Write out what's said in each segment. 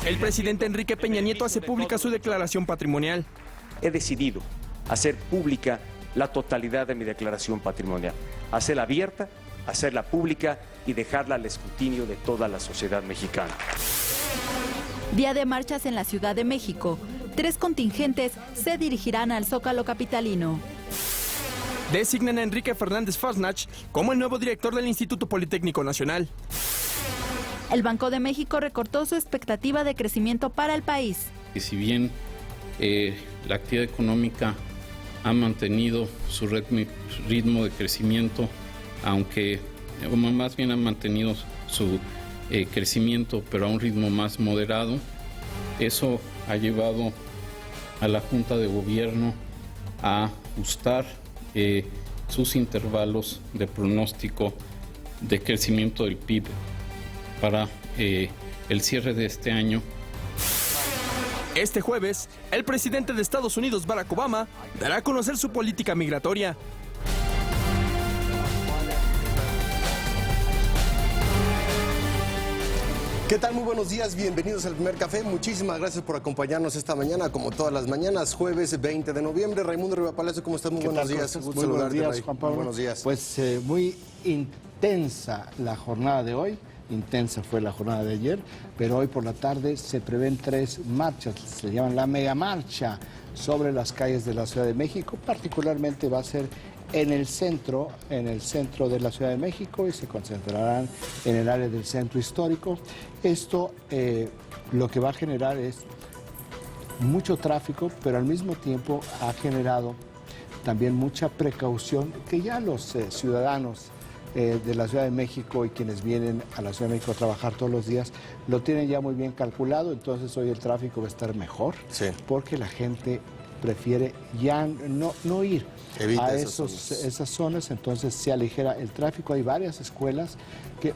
El presidente Enrique Peña Nieto hace pública su declaración patrimonial. He decidido hacer pública la totalidad de mi declaración patrimonial, hacerla abierta, hacerla pública y dejarla al escrutinio de toda la sociedad mexicana. Día de marchas en la Ciudad de México. 3 contingentes se dirigirán al Zócalo capitalino. Designan a Enrique Fernández Fasnach como el nuevo director del Instituto Politécnico Nacional. El Banco de México recortó su expectativa de crecimiento para el país. Y si bien la actividad económica ha mantenido su ritmo de crecimiento, aunque más bien ha mantenido su crecimiento, pero a un ritmo más moderado, eso ha llevado a la Junta de Gobierno a ajustar sus intervalos de pronóstico de crecimiento del PIB para el cierre de este año. Este jueves, el presidente de Estados Unidos, Barack Obama, dará a conocer su política migratoria. ¿Qué tal? Muy buenos días, bienvenidos al Primer Café. Muchísimas gracias por acompañarnos esta mañana, como todas las mañanas, jueves 20 de noviembre. Raimundo Riva Palacio, ¿cómo estás? Muy buenos días. Muy buenos días, Juan Pablo. Buenos días. Pues muy intensa la jornada de hoy. Intensa fue la jornada de ayer, pero hoy por la tarde se prevén 3 marchas, se llaman la mega marcha sobre las calles de la Ciudad de México. Particularmente va a ser en el centro de la Ciudad de México, y se concentrarán en el área del centro histórico. Esto lo que va a generar es mucho tráfico, pero al mismo tiempo ha generado también mucha precaución que ya los ciudadanos de la Ciudad de México y quienes vienen a la Ciudad de México a trabajar todos los días lo tienen ya muy bien calculado. Entonces hoy el tráfico va a estar mejor, sí, porque la gente prefiere ya no ir a esas zonas, entonces se aligera el tráfico. Hay varias escuelas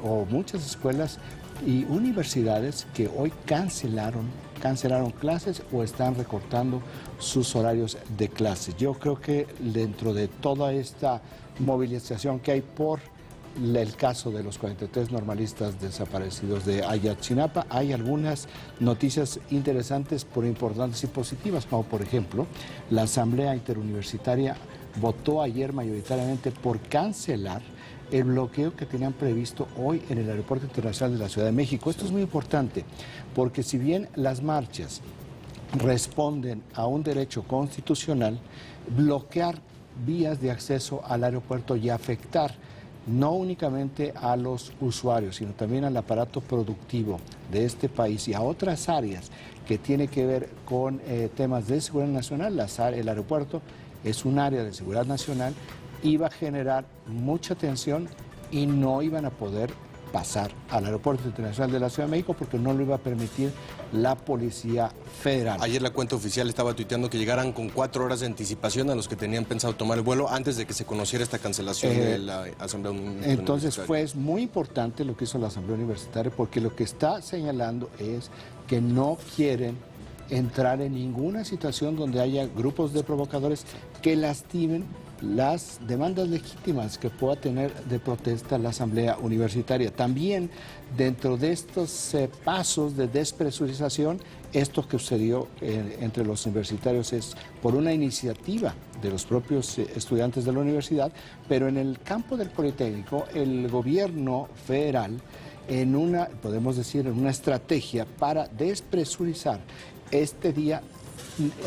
o muchas escuelas y universidades que hoy cancelaron clases o están recortando sus horarios de clases. Yo creo que dentro de toda esta movilización que hay por el caso de los 43 normalistas desaparecidos de Ayotzinapa, hay algunas noticias interesantes, pero importantes y positivas, como por ejemplo, la Asamblea Interuniversitaria votó ayer mayoritariamente por cancelar el bloqueo que tenían previsto hoy en el Aeropuerto Internacional de la Ciudad de México. Esto es muy importante, porque si bien las marchas responden a un derecho constitucional, bloquear vías de acceso al aeropuerto y afectar no únicamente a los usuarios, sino también al aparato productivo de este país y a otras áreas que tiene que ver con temas de seguridad nacional. El aeropuerto es un área de seguridad nacional, iba a generar mucha tensión y no iban a poder pasar al Aeropuerto Internacional de la Ciudad de México porque no lo iba a permitir la Policía Federal. Ayer la cuenta oficial estaba tuiteando que llegaran con 4 horas de anticipación a los que tenían pensado tomar el vuelo antes de que se conociera esta cancelación de la Asamblea Universitaria. Entonces fue muy importante lo que hizo la Asamblea Universitaria, porque lo que está señalando es que no quieren entrar en ninguna situación donde haya grupos de provocadores que lastimen las demandas legítimas que pueda tener de protesta la Asamblea Universitaria. También dentro de estos pasos de despresurización, esto que sucedió entre los universitarios es por una iniciativa de los propios estudiantes de la universidad, pero en el campo del Politécnico, el gobierno federal, podemos decir, en una estrategia para despresurizar este día,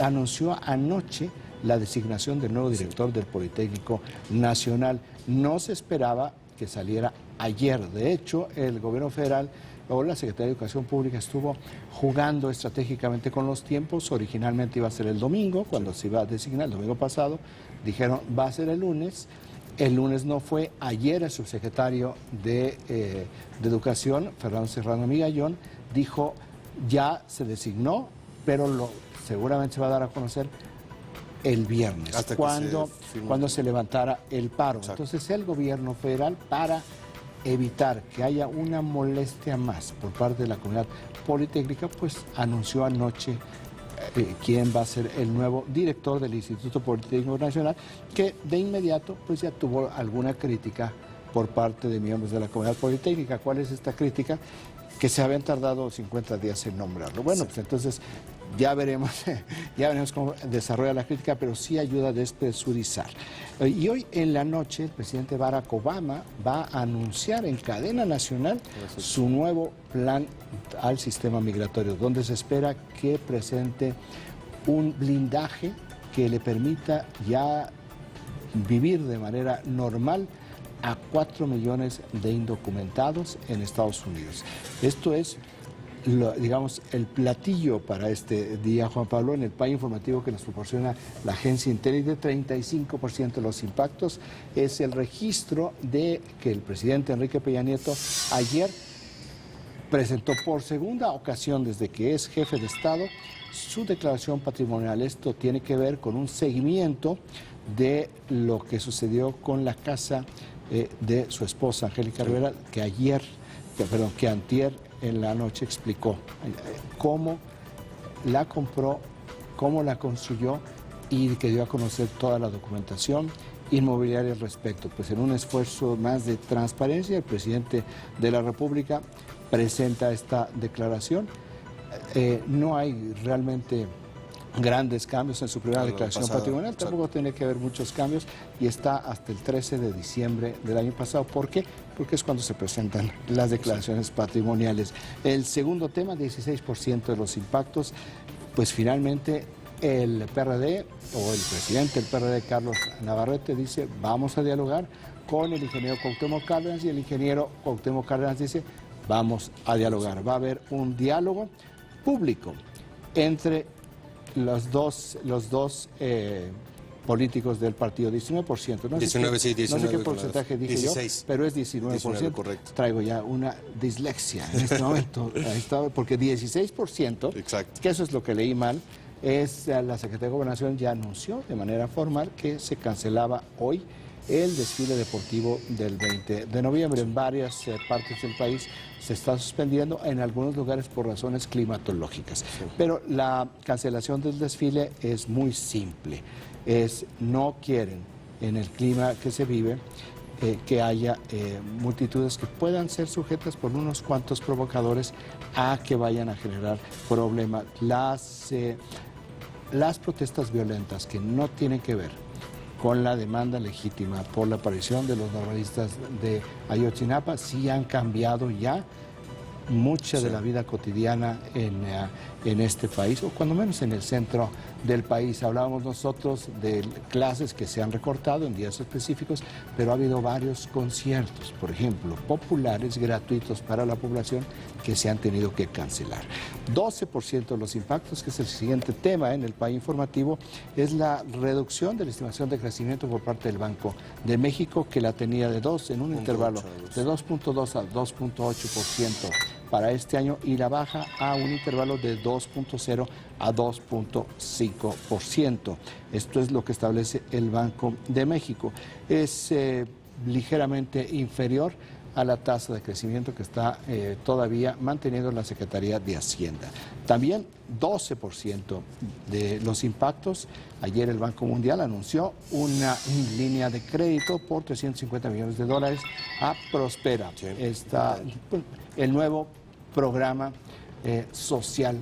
anunció anoche la designación del nuevo director del Politécnico Nacional. No se esperaba que saliera ayer. De hecho, el gobierno federal o la Secretaría de Educación Pública estuvo jugando estratégicamente con los tiempos. Originalmente iba a ser el domingo, cuando se iba a designar, el domingo pasado. Dijeron, va a ser el lunes. El lunes no fue. Ayer el subsecretario de Educación, Fernando Serrano Migallón, dijo, ya se designó, pero seguramente se va a dar a conocer el viernes, cuando se levantara el paro. Exacto. Entonces el gobierno federal, para evitar que haya una molestia más por parte de la comunidad politécnica, pues anunció anoche quién va a ser el nuevo director del Instituto Politécnico Nacional, que de inmediato pues ya tuvo alguna crítica por parte de miembros de la comunidad politécnica. ¿Cuál es esta crítica? que se habían tardado 50 días en nombrarlo. Bueno, pues entonces ya veremos cómo desarrolla la crítica, pero sí ayuda a despresurizar. Y hoy en la noche el presidente Barack Obama va a anunciar en cadena nacional su nuevo plan al sistema migratorio, donde se espera que presente un blindaje que le permita ya vivir de manera normal a 4 millones de indocumentados en Estados Unidos. Esto es, digamos, el platillo para este día, Juan Pablo, en el país informativo que nos proporciona la agencia Intelligence. 35% de los impactos es el registro de que el presidente Enrique Peña Nieto ayer presentó por segunda ocasión desde que es jefe de Estado su declaración patrimonial. Esto tiene que ver con un seguimiento de lo que sucedió con la casa de su esposa, Angélica Rivera, que antier en la noche explicó cómo la compró, cómo la construyó y que dio a conocer toda la documentación inmobiliaria al respecto. Pues en un esfuerzo más de transparencia, el presidente de la República presenta esta declaración. No hay realmente grandes cambios en su primera declaración patrimonial, tampoco tiene que haber muchos cambios y está hasta el 13 de diciembre del año pasado. ¿Por qué? Porque es cuando se presentan las declaraciones patrimoniales. El segundo tema, 16% de los impactos, pues finalmente el PRD o el presidente del PRD, Carlos Navarrete, dice vamos a dialogar con el ingeniero Cuauhtémoc Cárdenas y el ingeniero Cuauhtémoc Cárdenas dice vamos a dialogar. Va a haber un diálogo público entre los dos políticos del partido, 19%. No sé qué porcentaje dije 16, yo, pero es 19%. Correcto. Traigo ya una dislexia en este momento, porque 16%, exacto, que eso es lo que leí mal, es la Secretaría de Gobernación ya anunció de manera formal que se cancelaba hoy el desfile deportivo del 20 de noviembre. En varias partes del país se está suspendiendo, en algunos lugares por razones climatológicas. Sí. Pero la cancelación del desfile es muy simple. No quieren, en el clima que se vive, que haya multitudes que puedan ser sujetas por unos cuantos provocadores a que vayan a generar problemas. Las protestas violentas que no tienen que ver con la demanda legítima por la aparición de los normalistas de Ayotzinapa, sí han cambiado ya mucha de la vida cotidiana en este país, o cuando menos en el centro del país. Hablábamos nosotros de clases que se han recortado en días específicos, pero ha habido varios conciertos, por ejemplo, populares, gratuitos para la población, que se han tenido que cancelar. 12% de los impactos, que es el siguiente tema en el país informativo, es la reducción de la estimación de crecimiento por parte del Banco de México, que la tenía de 2 en un intervalo de 2.2 a 2.8% para este año, y la baja a un intervalo de 2.0 a 2.5%. Esto es lo que establece el Banco de México. Es ligeramente inferior a la tasa de crecimiento que está todavía manteniendo la Secretaría de Hacienda. También 12% de los impactos. Ayer el Banco Mundial anunció una línea de crédito por $350 millones a Prospera. Está el nuevo programa social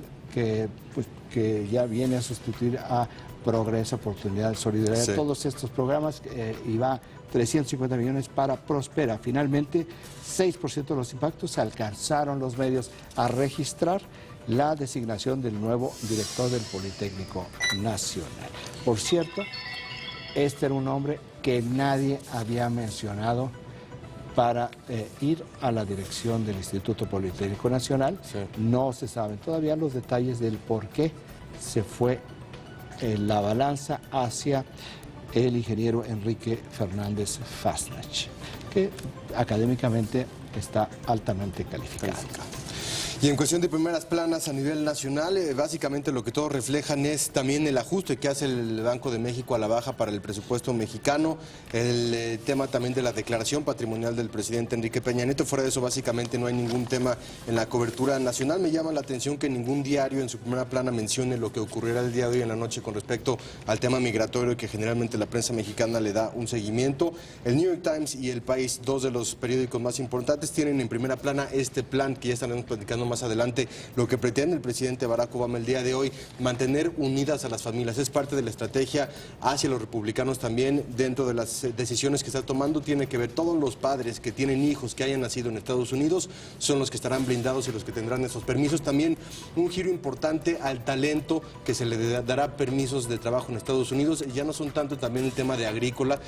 que ya viene a sustituir a Progreso, Oportunidad, Solidaridad, sí, todos estos programas, y va 350 millones para Prospera. Finalmente, 6% de los impactos alcanzaron los medios a registrar la designación del nuevo director del Politécnico Nacional. Por cierto, este era un hombre que nadie había mencionado para ir a la dirección del Instituto Politécnico Nacional. Sí. No se saben todavía los detalles del por qué se fue la balanza hacia el ingeniero Enrique Fernández Fasnach, que académicamente está altamente calificado. Y en cuestión de primeras planas a nivel nacional, básicamente lo que todos reflejan es también el ajuste que hace el Banco de México a la baja para el presupuesto mexicano, el tema también de la declaración patrimonial del presidente Enrique Peña Nieto. Fuera de eso, básicamente no hay ningún tema en la cobertura nacional. Me llama la atención que ningún diario en su primera plana mencione lo que ocurrirá el día de hoy en la noche con respecto al tema migratorio, que generalmente la prensa mexicana le da un seguimiento. El New York Times y El País, dos de los periódicos más importantes, tienen en primera plana este plan que ya estaremos platicando más adelante, lo que pretende el presidente Barack Obama el día de hoy, mantener unidas a las familias. Es parte de la estrategia hacia los republicanos también. Dentro de las decisiones que está tomando tiene que ver todos los padres que tienen hijos que hayan nacido en Estados Unidos son los que estarán blindados y los que tendrán esos permisos. También un giro importante al talento, que se le dará permisos de trabajo en Estados Unidos. Ya no son tanto también el tema de agricultura,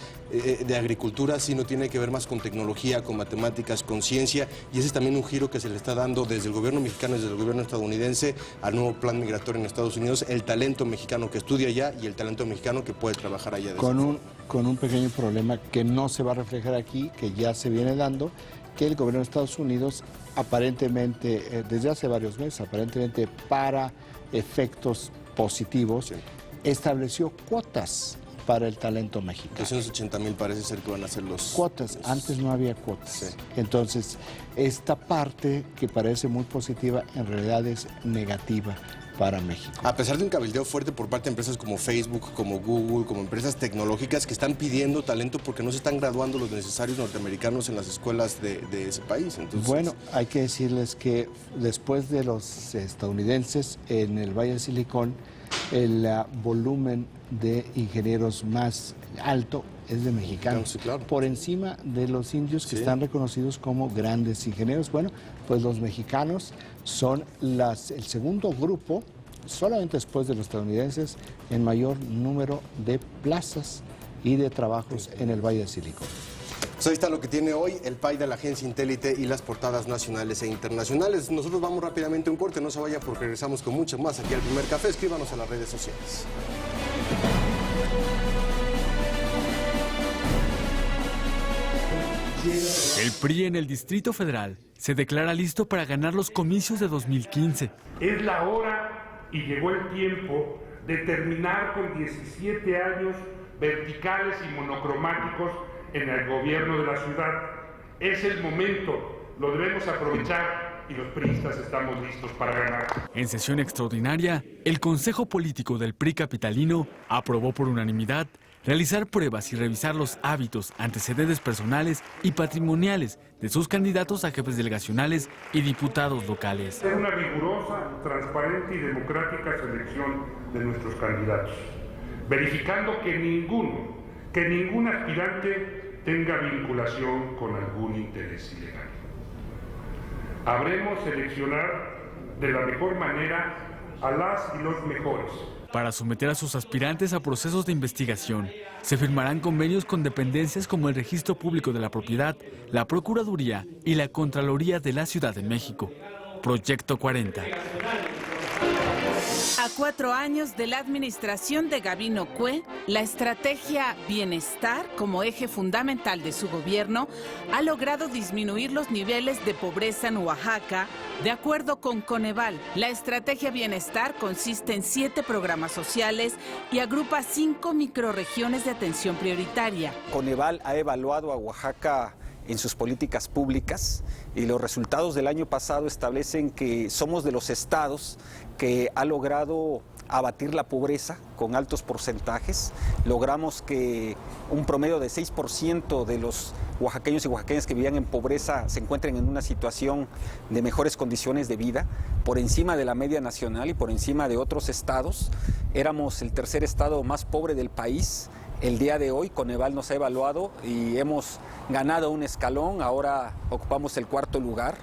sino tiene que ver más con tecnología, con matemáticas, con ciencia, y ese es también un giro que se le está dando desde el gobierno mexicano, desde el gobierno estadounidense, al nuevo plan migratorio en Estados Unidos, el talento mexicano que estudia allá y el talento mexicano que puede trabajar allá. Con un pequeño problema que no se va a reflejar aquí, que ya se viene dando, que el gobierno de Estados Unidos aparentemente, desde hace varios meses, aparentemente para efectos positivos, sí, estableció cuotas para el talento mexicano. 280,000 parece ser que van a ser los... Cuotas, antes no había cuotas. Sí. Entonces, esta parte que parece muy positiva, en realidad es negativa para México. A pesar de un cabildeo fuerte por parte de empresas como Facebook, como Google, como empresas tecnológicas que están pidiendo talento porque no se están graduando los necesarios norteamericanos en las escuelas de ese país. Entonces... Bueno, hay que decirles que después de los estadounidenses en el Valle de Silicón, el volumen de ingenieros más alto es de mexicanos, sí, claro, por encima de los indios que sí están reconocidos como grandes ingenieros. Bueno, pues los mexicanos son el segundo grupo, solamente después de los estadounidenses, en mayor número de plazas y de trabajos en el Valle de Silicón. Pues ahí está lo que tiene hoy el PAI de la agencia Intélite y las portadas nacionales e internacionales. Nosotros vamos rápidamente a un corte, no se vaya porque regresamos con mucho más aquí al Primer Café. Escríbanos a las redes sociales. El PRI en el Distrito Federal se declara listo para ganar los comicios de 2015. Es la hora y llegó el tiempo de terminar con 17 años verticales y monocromáticos en el gobierno de la ciudad. Es el momento, lo debemos aprovechar y los priistas estamos listos para ganar. En sesión extraordinaria, el Consejo Político del PRI capitalino aprobó por unanimidad realizar pruebas y revisar los hábitos, antecedentes personales y patrimoniales de sus candidatos a jefes delegacionales y diputados locales. Hacer una rigurosa, transparente y democrática selección de nuestros candidatos, verificando que ningún aspirante tenga vinculación con algún interés ilegal. Habremos seleccionar de la mejor manera a las y los mejores. Para someter a sus aspirantes a procesos de investigación, se firmarán convenios con dependencias como el Registro Público de la Propiedad, la Procuraduría y la Contraloría de la Ciudad de México. Proyecto 40. A 4 años de la administración de Gabino Cue, la estrategia Bienestar, como eje fundamental de su gobierno, ha logrado disminuir los niveles de pobreza en Oaxaca. De acuerdo con Coneval, la estrategia Bienestar consiste en 7 programas sociales y agrupa 5 microrregiones de atención prioritaria. Coneval ha evaluado a Oaxaca en sus políticas públicas y los resultados del año pasado establecen que somos de los estados que ha logrado abatir la pobreza con altos porcentajes. Logramos que un promedio de 6% de los oaxaqueños y oaxaqueñas que vivían en pobreza se encuentren en una situación de mejores condiciones de vida, por encima de la media nacional y por encima de otros estados. Éramos el tercer estado más pobre del país. El día de hoy Coneval nos ha evaluado y hemos ganado un escalón, ahora ocupamos el 4º lugar.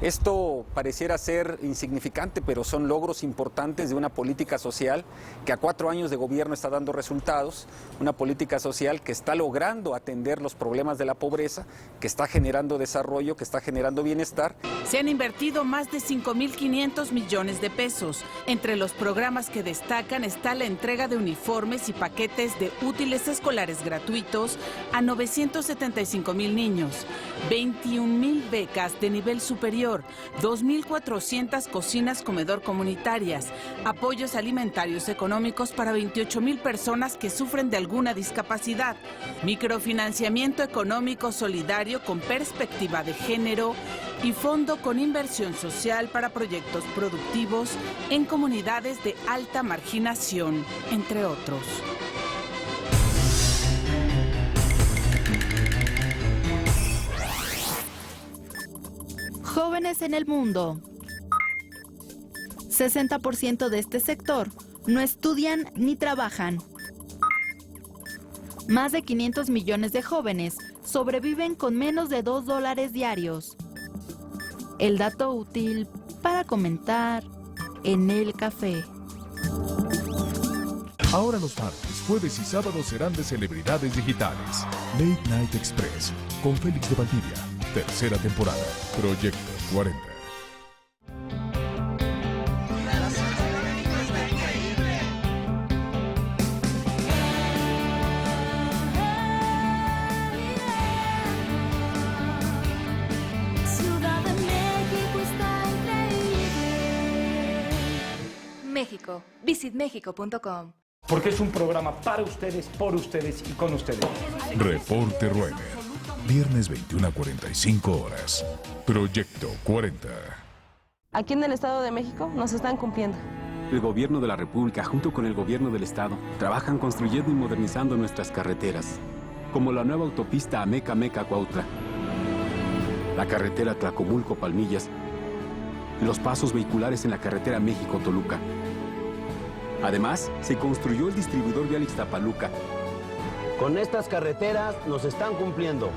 Esto pareciera ser insignificante, pero son logros importantes de una política social que a 4 años de gobierno está dando resultados, una política social que está logrando atender los problemas de la pobreza, que está generando desarrollo, que está generando bienestar. Se han invertido más de 5.500 millones de pesos. Entre los programas que destacan está la entrega de uniformes y paquetes de útiles escolares gratuitos a 975,000 niños, 21,000 becas de nivel superior, 2,400 cocinas comedor comunitarias, apoyos alimentarios económicos para 28,000 personas que sufren de alguna discapacidad, microfinanciamiento económico solidario con perspectiva de género y fondo con inversión social para proyectos productivos en comunidades de alta marginación, entre otros. Jóvenes en el mundo. 60% de este sector no estudian ni trabajan. Más de 500 millones de jóvenes sobreviven con menos de $2 diarios. El dato útil para comentar en el café. Ahora los martes, jueves y sábados serán de celebridades digitales. Late Night Express, con Félix de Valdivia. Tercera temporada. Proyecto 40. México. visitmexico.com. Porque es un programa para ustedes, por ustedes y con ustedes. Reporte Ruemer. Viernes 21:45 horas. Proyecto 40. Aquí en el Estado de México nos están cumpliendo. El gobierno de la República, junto con el gobierno del Estado, trabajan construyendo y modernizando nuestras carreteras, como la nueva autopista Ameca-Meca-Cuautla, la carretera Tlacomulco-Palmillas, y los pasos vehiculares en la carretera México-Toluca. Además, se construyó el distribuidor vial Ixtapaluca. Con estas carreteras nos están cumpliendo.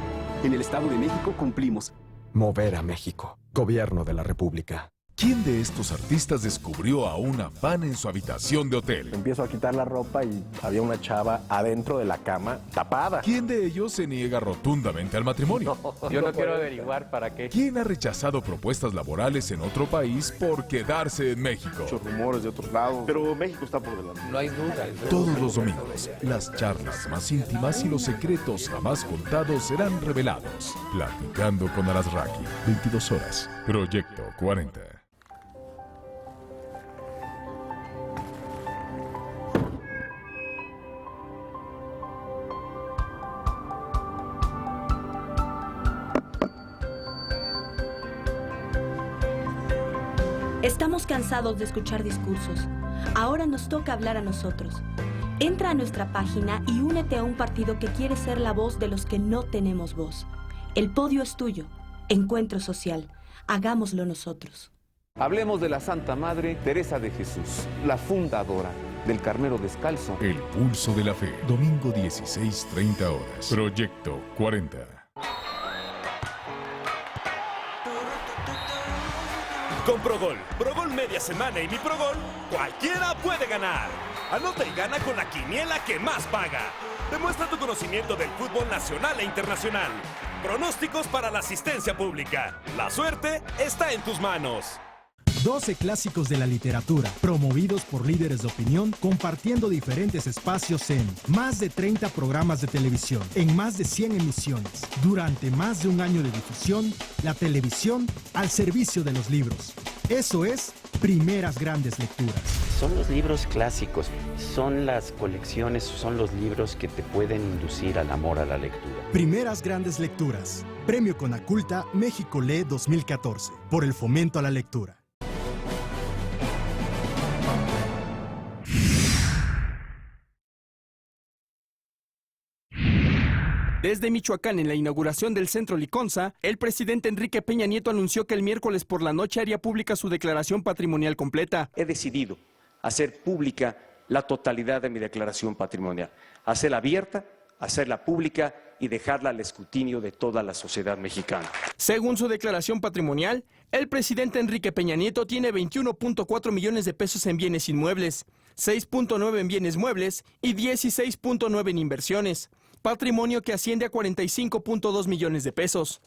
En el Estado de México cumplimos. Mover a México. Gobierno de la República. ¿Quién de estos artistas descubrió a una fan en su habitación de hotel? Empiezo a quitar la ropa y había una chava adentro de la cama, tapada. ¿Quién de ellos se niega rotundamente al matrimonio? Yo no quiero averiguar para qué. ¿Quién ha rechazado propuestas laborales en otro país por quedarse en México? Muchos rumores de otros lados, pero México está por delante. No hay duda. Todos los domingos, las charlas más íntimas y los secretos jamás contados serán revelados. Platicando con Alasraqui, 22 horas. Proyecto 40. Estamos cansados de escuchar discursos. Ahora nos toca hablar a nosotros. Entra a nuestra página y únete a un partido que quiere ser la voz de los que no tenemos voz. El podio es tuyo. Encuentro Social. Hagámoslo nosotros. Hablemos de la Santa Madre Teresa de Jesús, la fundadora del Carmelo Descalzo. El Pulso de la Fe, domingo 16:30 horas. Proyecto 40. Con Progol, Progol Media Semana y Mi Progol, cualquiera puede ganar. Anota y gana con la quiniela que más paga. Demuestra tu conocimiento del fútbol nacional e internacional. Pronósticos para la asistencia pública. La suerte está en tus manos. 12 clásicos de la literatura, promovidos por líderes de opinión, compartiendo diferentes espacios en más de 30 programas de televisión, en más de 100 emisiones. Durante más de un año de difusión, la televisión al servicio de los libros. Eso es Primeras Grandes Lecturas. Son los libros clásicos, son las colecciones, son los libros que te pueden inducir al amor a la lectura. Primeras Grandes Lecturas. Premio Conaculta México Lee 2014, por el fomento a la lectura. Desde Michoacán, en la inauguración del Centro Liconza, el presidente Enrique Peña Nieto anunció que el miércoles por la noche haría pública su declaración patrimonial completa. He decidido hacer pública la totalidad de mi declaración patrimonial, hacerla abierta, hacerla pública y dejarla al escrutinio de toda la sociedad mexicana. Según su declaración patrimonial, el presidente Enrique Peña Nieto tiene 21.4 millones de pesos en bienes inmuebles, 6.9 en bienes muebles y 16.9 en inversiones. Patrimonio que asciende a 45.2 millones de pesos.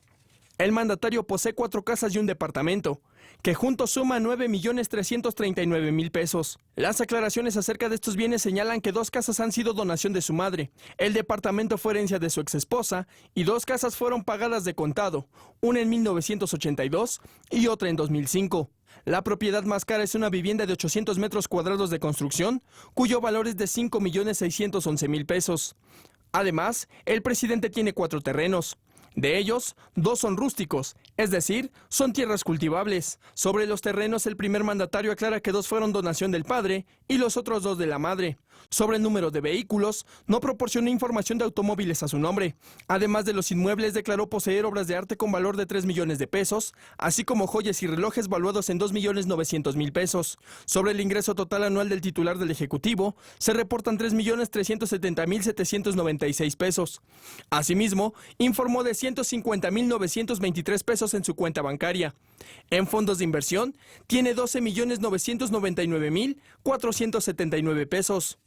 El mandatario posee 4 casas y un departamento, que juntos suman 9.339.000 pesos. Las aclaraciones acerca de estos bienes señalan que 2 casas han sido donación de su madre, el departamento fue herencia de su exesposa y 2 casas fueron pagadas de contado, una en 1982 y otra en 2005. La propiedad más cara es una vivienda de 800 metros cuadrados de construcción, cuyo valor es de 5.611.000 pesos. Además, el presidente tiene 4 terrenos. De ellos, 2 son rústicos, es decir, son tierras cultivables. Sobre los terrenos, el primer mandatario aclara que 2 fueron donación del padre y los otros 2 de la madre. Sobre el número de vehículos, no proporcionó información de automóviles a su nombre. Además de los inmuebles, declaró poseer obras de arte con valor de 3 millones de pesos, así como joyas y relojes valuados en 2.900.000 pesos. Sobre el ingreso total anual del titular del Ejecutivo, se reportan 3.370.796 pesos. Asimismo, informó de 150.923 pesos en su cuenta bancaria. En fondos de inversión, tiene 12.999.479 pesos.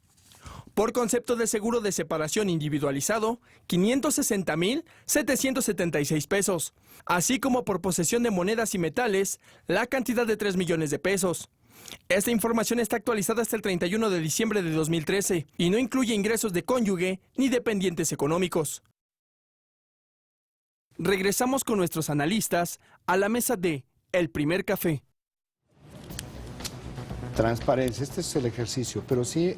Por concepto de seguro de separación individualizado, 560.776 pesos, así como por posesión de monedas y metales, la cantidad de 3 millones de pesos. Esta información está actualizada hasta el 31 de diciembre de 2013 y no incluye ingresos de cónyuge ni dependientes económicos. Regresamos con nuestros analistas a la mesa de El Primer Café. Transparencia, este es el ejercicio, pero sí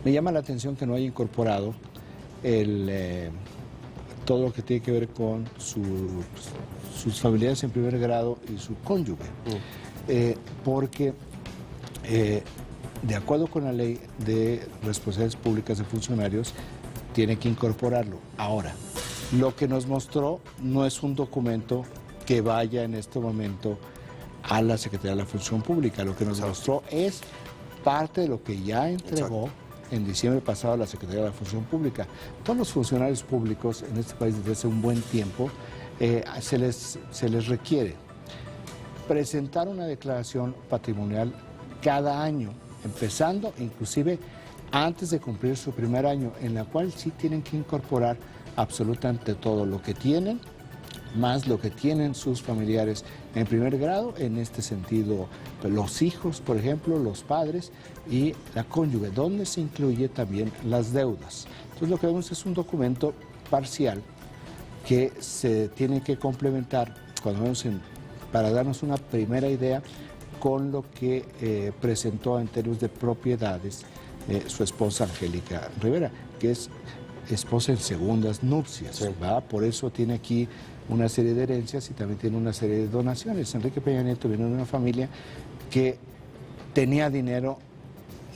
me llama la atención que no haya incorporado todo lo que tiene que ver con sus familiares en primer grado y su cónyuge, porque de acuerdo con la ley de responsabilidades públicas de funcionarios, tiene que incorporarlo. Ahora, lo que nos mostró no es un documento que vaya en este momento a la Secretaría de la Función Pública. Lo que nos mostró es parte de lo que ya entregó en diciembre pasado a la Secretaría de la Función Pública. Todos los funcionarios públicos en este país desde hace un buen tiempo se les requiere presentar una declaración patrimonial cada año, empezando inclusive antes de cumplir su primer año, en la cual sí tienen que incorporar absolutamente todo lo que tienen, más lo que tienen sus familiares en primer grado, en este sentido los hijos, por ejemplo, los padres y la cónyuge, donde se incluye también las deudas. Entonces lo que vemos es un documento parcial que se tiene que complementar cuando vemos para darnos una primera idea con lo que presentó en términos de propiedades su esposa Angélica Rivera, que es esposa en segundas nupcias, sí. Por eso tiene aquí una serie de herencias y también tiene una serie de donaciones. Enrique Peña Nieto viene de una familia que tenía dinero,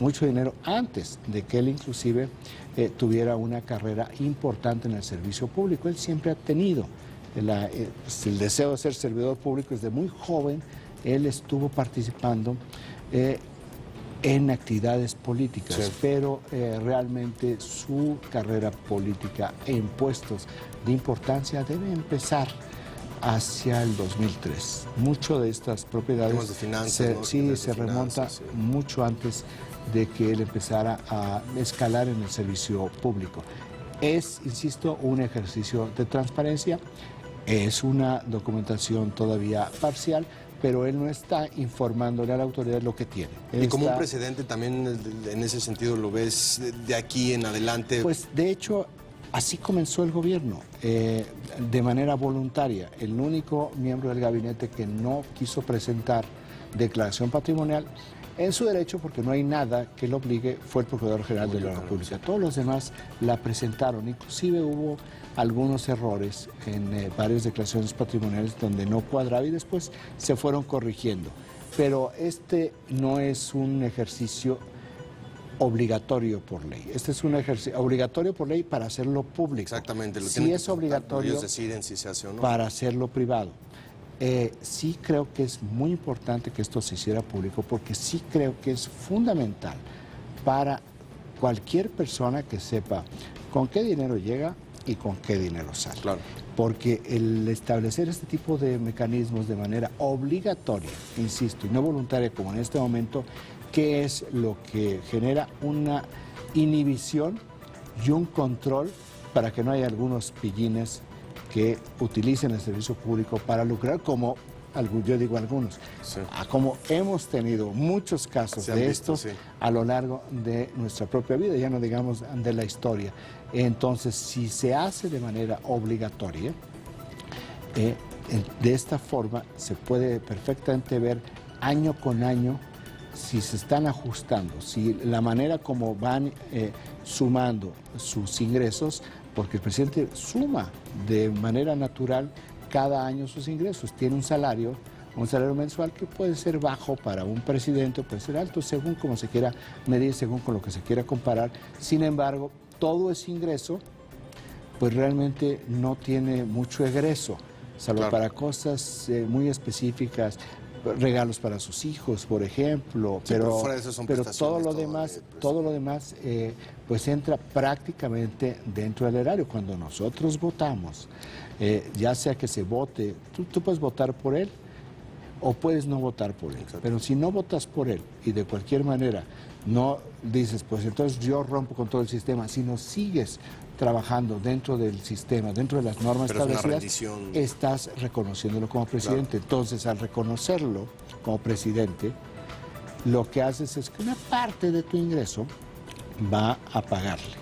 mucho dinero, antes de que él inclusive tuviera una carrera importante en el servicio público. Él siempre ha tenido el deseo de ser servidor público desde muy joven. Él estuvo participando en actividades políticas, sí. Pero realmente su carrera política en puestos de importancia debe empezar hacia el 2003. Mucho de estas propiedades de finanzas, se remonta mucho antes de que él empezara a escalar en el servicio público. Es, insisto, un ejercicio de transparencia, es una documentación todavía parcial, pero él no está informándole a la autoridad lo que tiene. Él y como un precedente también en ese sentido lo ves de aquí en adelante. Pues de hecho así comenzó el gobierno, de manera voluntaria. El único miembro del gabinete que no quiso presentar declaración patrimonial en su derecho, porque no hay nada que lo obligue, fue el Procurador General de la República. Todos los demás la presentaron, inclusive hubo algunos errores en varias declaraciones patrimoniales donde no cuadraba y después se fueron corrigiendo. Pero este no es un ejercicio obligatorio por ley. Este es un ejercicio obligatorio por ley para hacerlo público. Exactamente. Sí es obligatorio ellos deciden si se hace o no. Para hacerlo privado. Sí creo que es muy importante que esto se hiciera público porque sí creo que es fundamental para cualquier persona que sepa con qué dinero llega y con qué dinero sale. Claro. Porque el establecer este tipo de mecanismos de manera obligatoria, insisto, y no voluntaria como en este momento, ¿qué es lo que genera una inhibición y un control para que no haya algunos pillines que utilicen el servicio público para lucrar, como yo digo algunos, como hemos tenido muchos casos de esto a lo largo de nuestra propia vida, ya no digamos de la historia. Entonces, si se hace de manera obligatoria, de esta forma se puede perfectamente ver año con año si se están ajustando, si la manera como van sumando sus ingresos, porque el presidente suma de manera natural cada año sus ingresos. Tiene un salario mensual que puede ser bajo para un presidente, puede ser alto, según como se quiera medir, según con lo que se quiera comparar. Sin embargo, todo ese ingreso, pues realmente no tiene mucho egreso, salvo para cosas muy específicas, regalos para sus hijos, por ejemplo, pero todo lo demás pues entra prácticamente dentro del erario. Cuando nosotros votamos, ya sea que se vote, tú puedes votar por él o puedes no votar por él, pero si no votas por él y de cualquier manera no dices, pues entonces yo rompo con todo el sistema, si no sigues trabajando dentro del sistema, dentro de las normas establecidas, estás reconociéndolo como presidente. Entonces, al reconocerlo como presidente, lo que haces es que una parte de tu ingreso va a pagarle,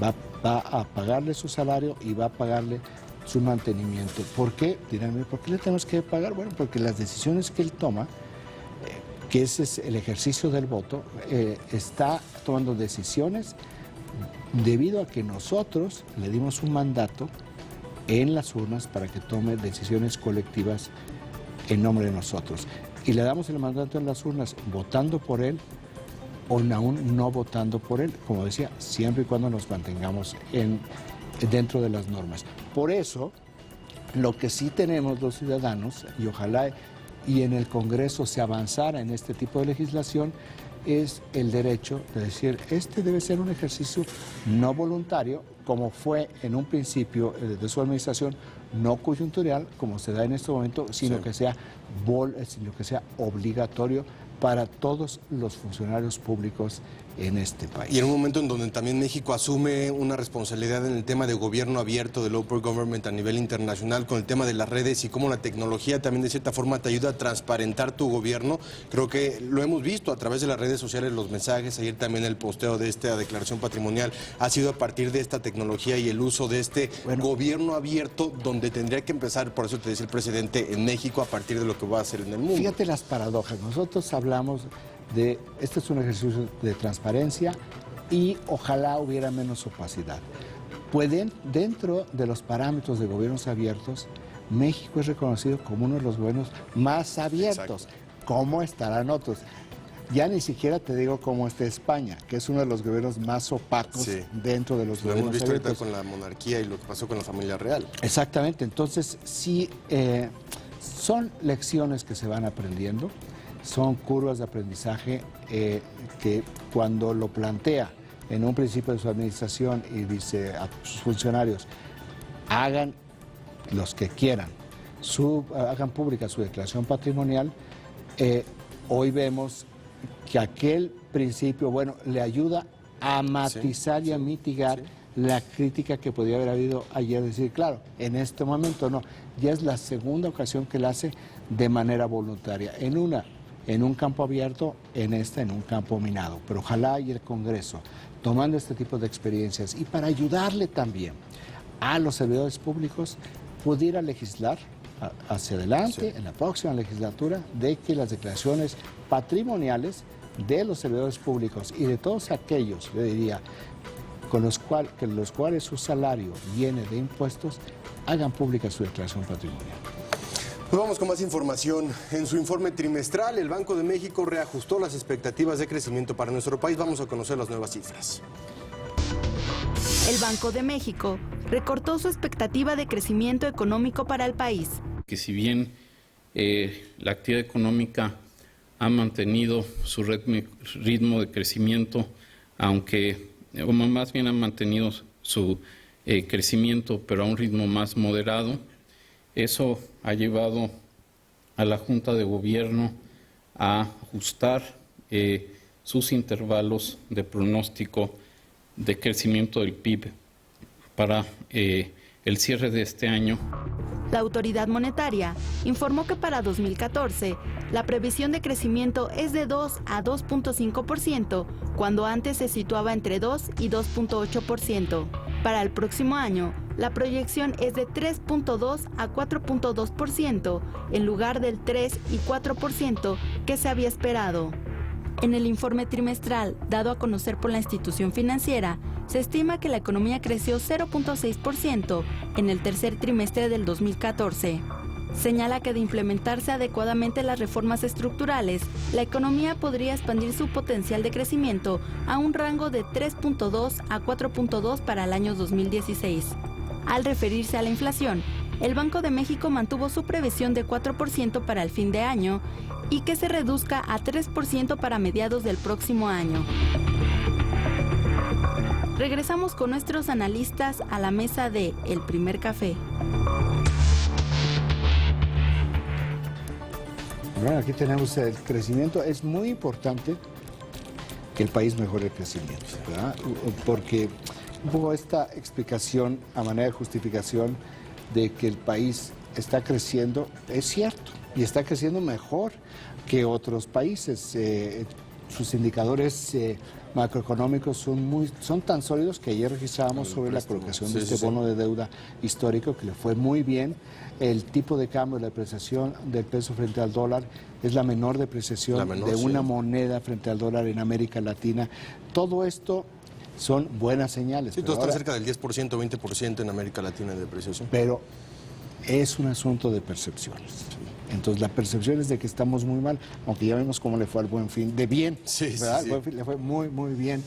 va a pagarle su salario y va a pagarle su mantenimiento. ¿Por qué? Dirán, ¿por qué le tenemos que pagar? Bueno, porque las decisiones que él toma, que ese es el ejercicio del voto, está tomando decisiones debido a que nosotros le dimos un mandato en las urnas para que tome decisiones colectivas en nombre de nosotros. Y le damos el mandato en las urnas votando por él o aún no votando por él, como decía, siempre y cuando nos mantengamos dentro de las normas. Por eso, lo que sí tenemos los ciudadanos, y ojalá y en el Congreso se avanzara en este tipo de legislación, es el derecho de decir, este debe ser un ejercicio no voluntario, como fue en un principio de su administración, no coyuntural, como se da en este momento, sino que sea obligatorio para todos los funcionarios públicos en este país. Y en un momento en donde también México asume una responsabilidad en el tema de gobierno abierto, del Open Government a nivel internacional, con el tema de las redes y cómo la tecnología también de cierta forma te ayuda a transparentar tu gobierno. Creo que lo hemos visto a través de las redes sociales, los mensajes, ayer también el posteo de esta declaración patrimonial ha sido a partir de esta tecnología y el uso de este gobierno abierto, donde tendría que empezar, por eso te decía el presidente, en México a partir de lo que va a hacer en el mundo. Fíjate las paradojas, nosotros hablamos de, este es un ejercicio de transparencia y ojalá hubiera menos opacidad. Pueden, dentro de los parámetros de gobiernos abiertos, México es reconocido como uno de los gobiernos más abiertos. Exacto. ¿Cómo estarán otros? Ya ni siquiera te digo cómo está España, que es uno de los gobiernos más opacos dentro de los gobiernos abiertos. Lo hemos visto ahorita con la monarquía y lo que pasó con la familia real. Exactamente, entonces sí, son lecciones que se van aprendiendo. Son curvas de aprendizaje que cuando lo plantea en un principio de su administración y dice a sus funcionarios, hagan los que quieran, hagan pública su declaración patrimonial, hoy vemos que aquel principio, bueno, le ayuda a matizar y a mitigar la crítica que podría haber habido ayer, decir, claro, en este momento no, ya es la segunda ocasión que la hace de manera voluntaria, en un campo abierto, en un campo minado. Pero ojalá y el Congreso, tomando este tipo de experiencias y para ayudarle también a los servidores públicos, pudiera legislar hacia adelante, en la próxima legislatura, de que las declaraciones patrimoniales de los servidores públicos y de todos aquellos, yo diría, con los cuales su salario viene de impuestos, hagan pública su declaración patrimonial. Pues vamos con más información. En su informe trimestral, el Banco de México reajustó las expectativas de crecimiento para nuestro país. Vamos a conocer las nuevas cifras. El Banco de México recortó su expectativa de crecimiento económico para el país. Que si bien la actividad económica ha mantenido su ritmo de crecimiento, o más bien ha mantenido su crecimiento, pero a un ritmo más moderado, eso ha llevado a la Junta de Gobierno a ajustar sus intervalos de pronóstico de crecimiento del PIB para el el cierre de este año. La autoridad monetaria informó que para 2014 la previsión de crecimiento es de 2 a 2.5%, cuando antes se situaba entre 2 y 2.8%. Para el próximo año, la proyección es de 3.2 a 4.2%, en lugar del 3 y 4% que se había esperado. En el informe trimestral dado a conocer por la institución financiera, se estima que la economía creció 0.6% en el tercer trimestre del 2014. Señala que de implementarse adecuadamente las reformas estructurales, la economía podría expandir su potencial de crecimiento a un rango de 3.2 a 4.2 para el año 2016. Al referirse a la inflación, el Banco de México mantuvo su previsión de 4% para el fin de año y que se reduzca a 3% para mediados del próximo año. Regresamos con nuestros analistas a la mesa de El Primer Café. Bueno, aquí tenemos el crecimiento. Es muy importante que el país mejore el crecimiento, ¿verdad? Porque un poco esta explicación a manera de justificación de que el país está creciendo es cierto y está creciendo mejor que otros países. Sus indicadores macroeconómicos son tan sólidos que ayer registrábamos sobre la colocación de este bono de deuda histórico que le fue muy bien. El tipo de cambio, la depreciación del peso frente al dólar es la menor depreciación de una moneda frente al dólar en América Latina. Todo esto son buenas señales. Sí, todo está cerca del 10%, 20% en América Latina de depreciación. Pero es un asunto de percepciones. Sí. Entonces la percepción es de que estamos muy mal, aunque ya vemos cómo le fue al Buen Fin, de bien, ¿verdad? Sí. Le fue muy, muy bien.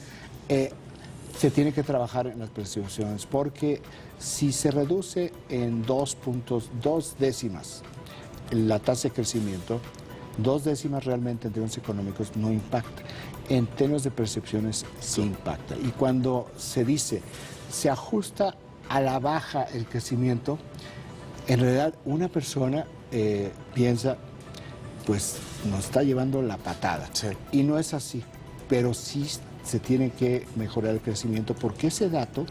Se tiene que trabajar en las percepciones, porque si se reduce en 2 décimas la tasa de crecimiento, 2 décimas realmente en términos económicos no impacta. En términos de percepciones sí impacta. Y cuando se dice, se ajusta a la baja el crecimiento, en realidad una persona piensa, pues nos está llevando la patada. Sí. Y no es así, pero sí se tiene que mejorar el crecimiento, porque ese dato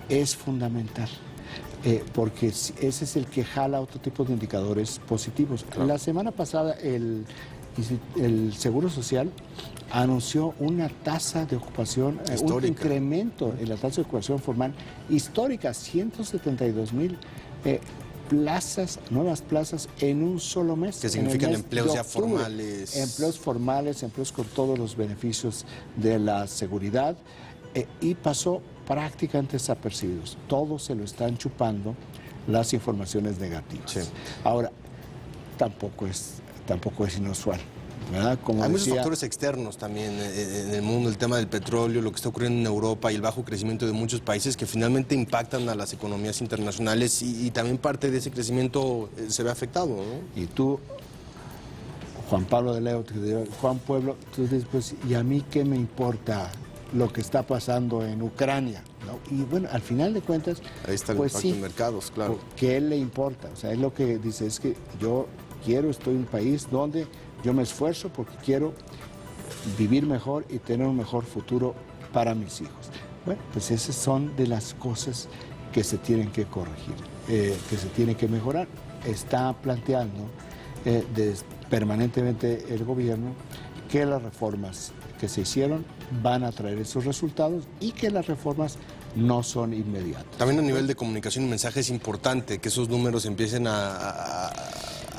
es fundamental, porque ese es el que jala otro tipo de indicadores positivos. Claro. La semana pasada el Seguro Social anunció una tasa de ocupación, un incremento en la tasa de ocupación formal histórica, 172,000 nuevas plazas en un solo mes. Que significan empleos ya formales. Empleos formales, empleos con todos los beneficios de la seguridad, y pasó prácticamente desapercibidos. Todos se lo están chupando las informaciones negativas. Sí. Ahora, tampoco es inusual, ¿verdad? Como hay muchos factores externos también en el mundo, el tema del petróleo, lo que está ocurriendo en Europa y el bajo crecimiento de muchos países que finalmente impactan a las economías internacionales y también parte de ese crecimiento se ve afectado, ¿no? Y tú, Juan Pablo de Leo, Juan Pueblo, tú dices, pues, ¿y a mí qué me importa lo que está pasando en Ucrania? ¿No? Y bueno, al final de cuentas, ahí está el impacto en mercados, claro. ¿Qué le importa? O sea, es lo que dice, es que yo estoy en un país donde yo me esfuerzo porque quiero vivir mejor y tener un mejor futuro para mis hijos. Bueno, pues esas son de las cosas que se tienen que corregir, que se tienen que mejorar. Está planteando permanentemente el gobierno que las reformas que se hicieron van a traer esos resultados y que las reformas no son inmediatas. También a nivel de comunicación y mensaje es importante que esos números empiecen a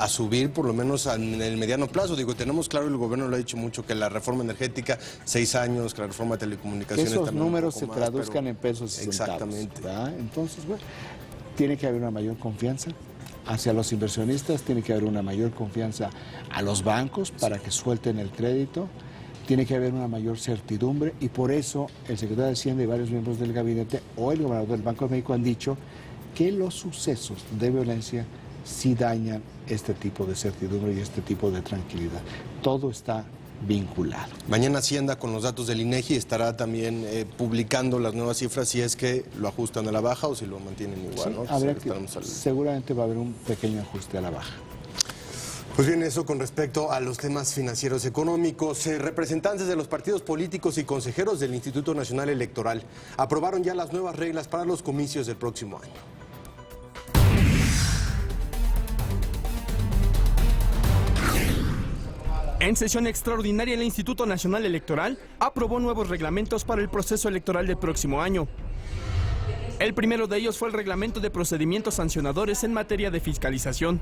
subir, por lo menos en el mediano plazo. Digo, tenemos claro, el gobierno lo ha dicho mucho, que la reforma energética, 6 años, que la reforma de telecomunicaciones esos también números se traduzcan en pesos y centavos. Exactamente. ¿Verdad? Entonces, bueno, tiene que haber una mayor confianza hacia los inversionistas, tiene que haber una mayor confianza a los bancos para que suelten el crédito, tiene que haber una mayor certidumbre, y por eso el secretario de Hacienda y varios miembros del gabinete o el gobernador del Banco de México han dicho que los sucesos de violencia sí dañan este tipo de certidumbre y este tipo de tranquilidad. Todo está vinculado. Mañana Hacienda, con los datos del INEGI, estará también publicando las nuevas cifras, si es que lo ajustan a la baja o si lo mantienen igual, sí, ¿no? Seguramente va a haber un pequeño ajuste a la baja. Pues bien, eso con respecto a los temas financieros económicos. Representantes de los partidos políticos y consejeros del Instituto Nacional Electoral aprobaron ya las nuevas reglas para los comicios del próximo año. En sesión extraordinaria, el Instituto Nacional Electoral aprobó nuevos reglamentos para el proceso electoral del próximo año. El primero de ellos fue el reglamento de procedimientos sancionadores en materia de fiscalización.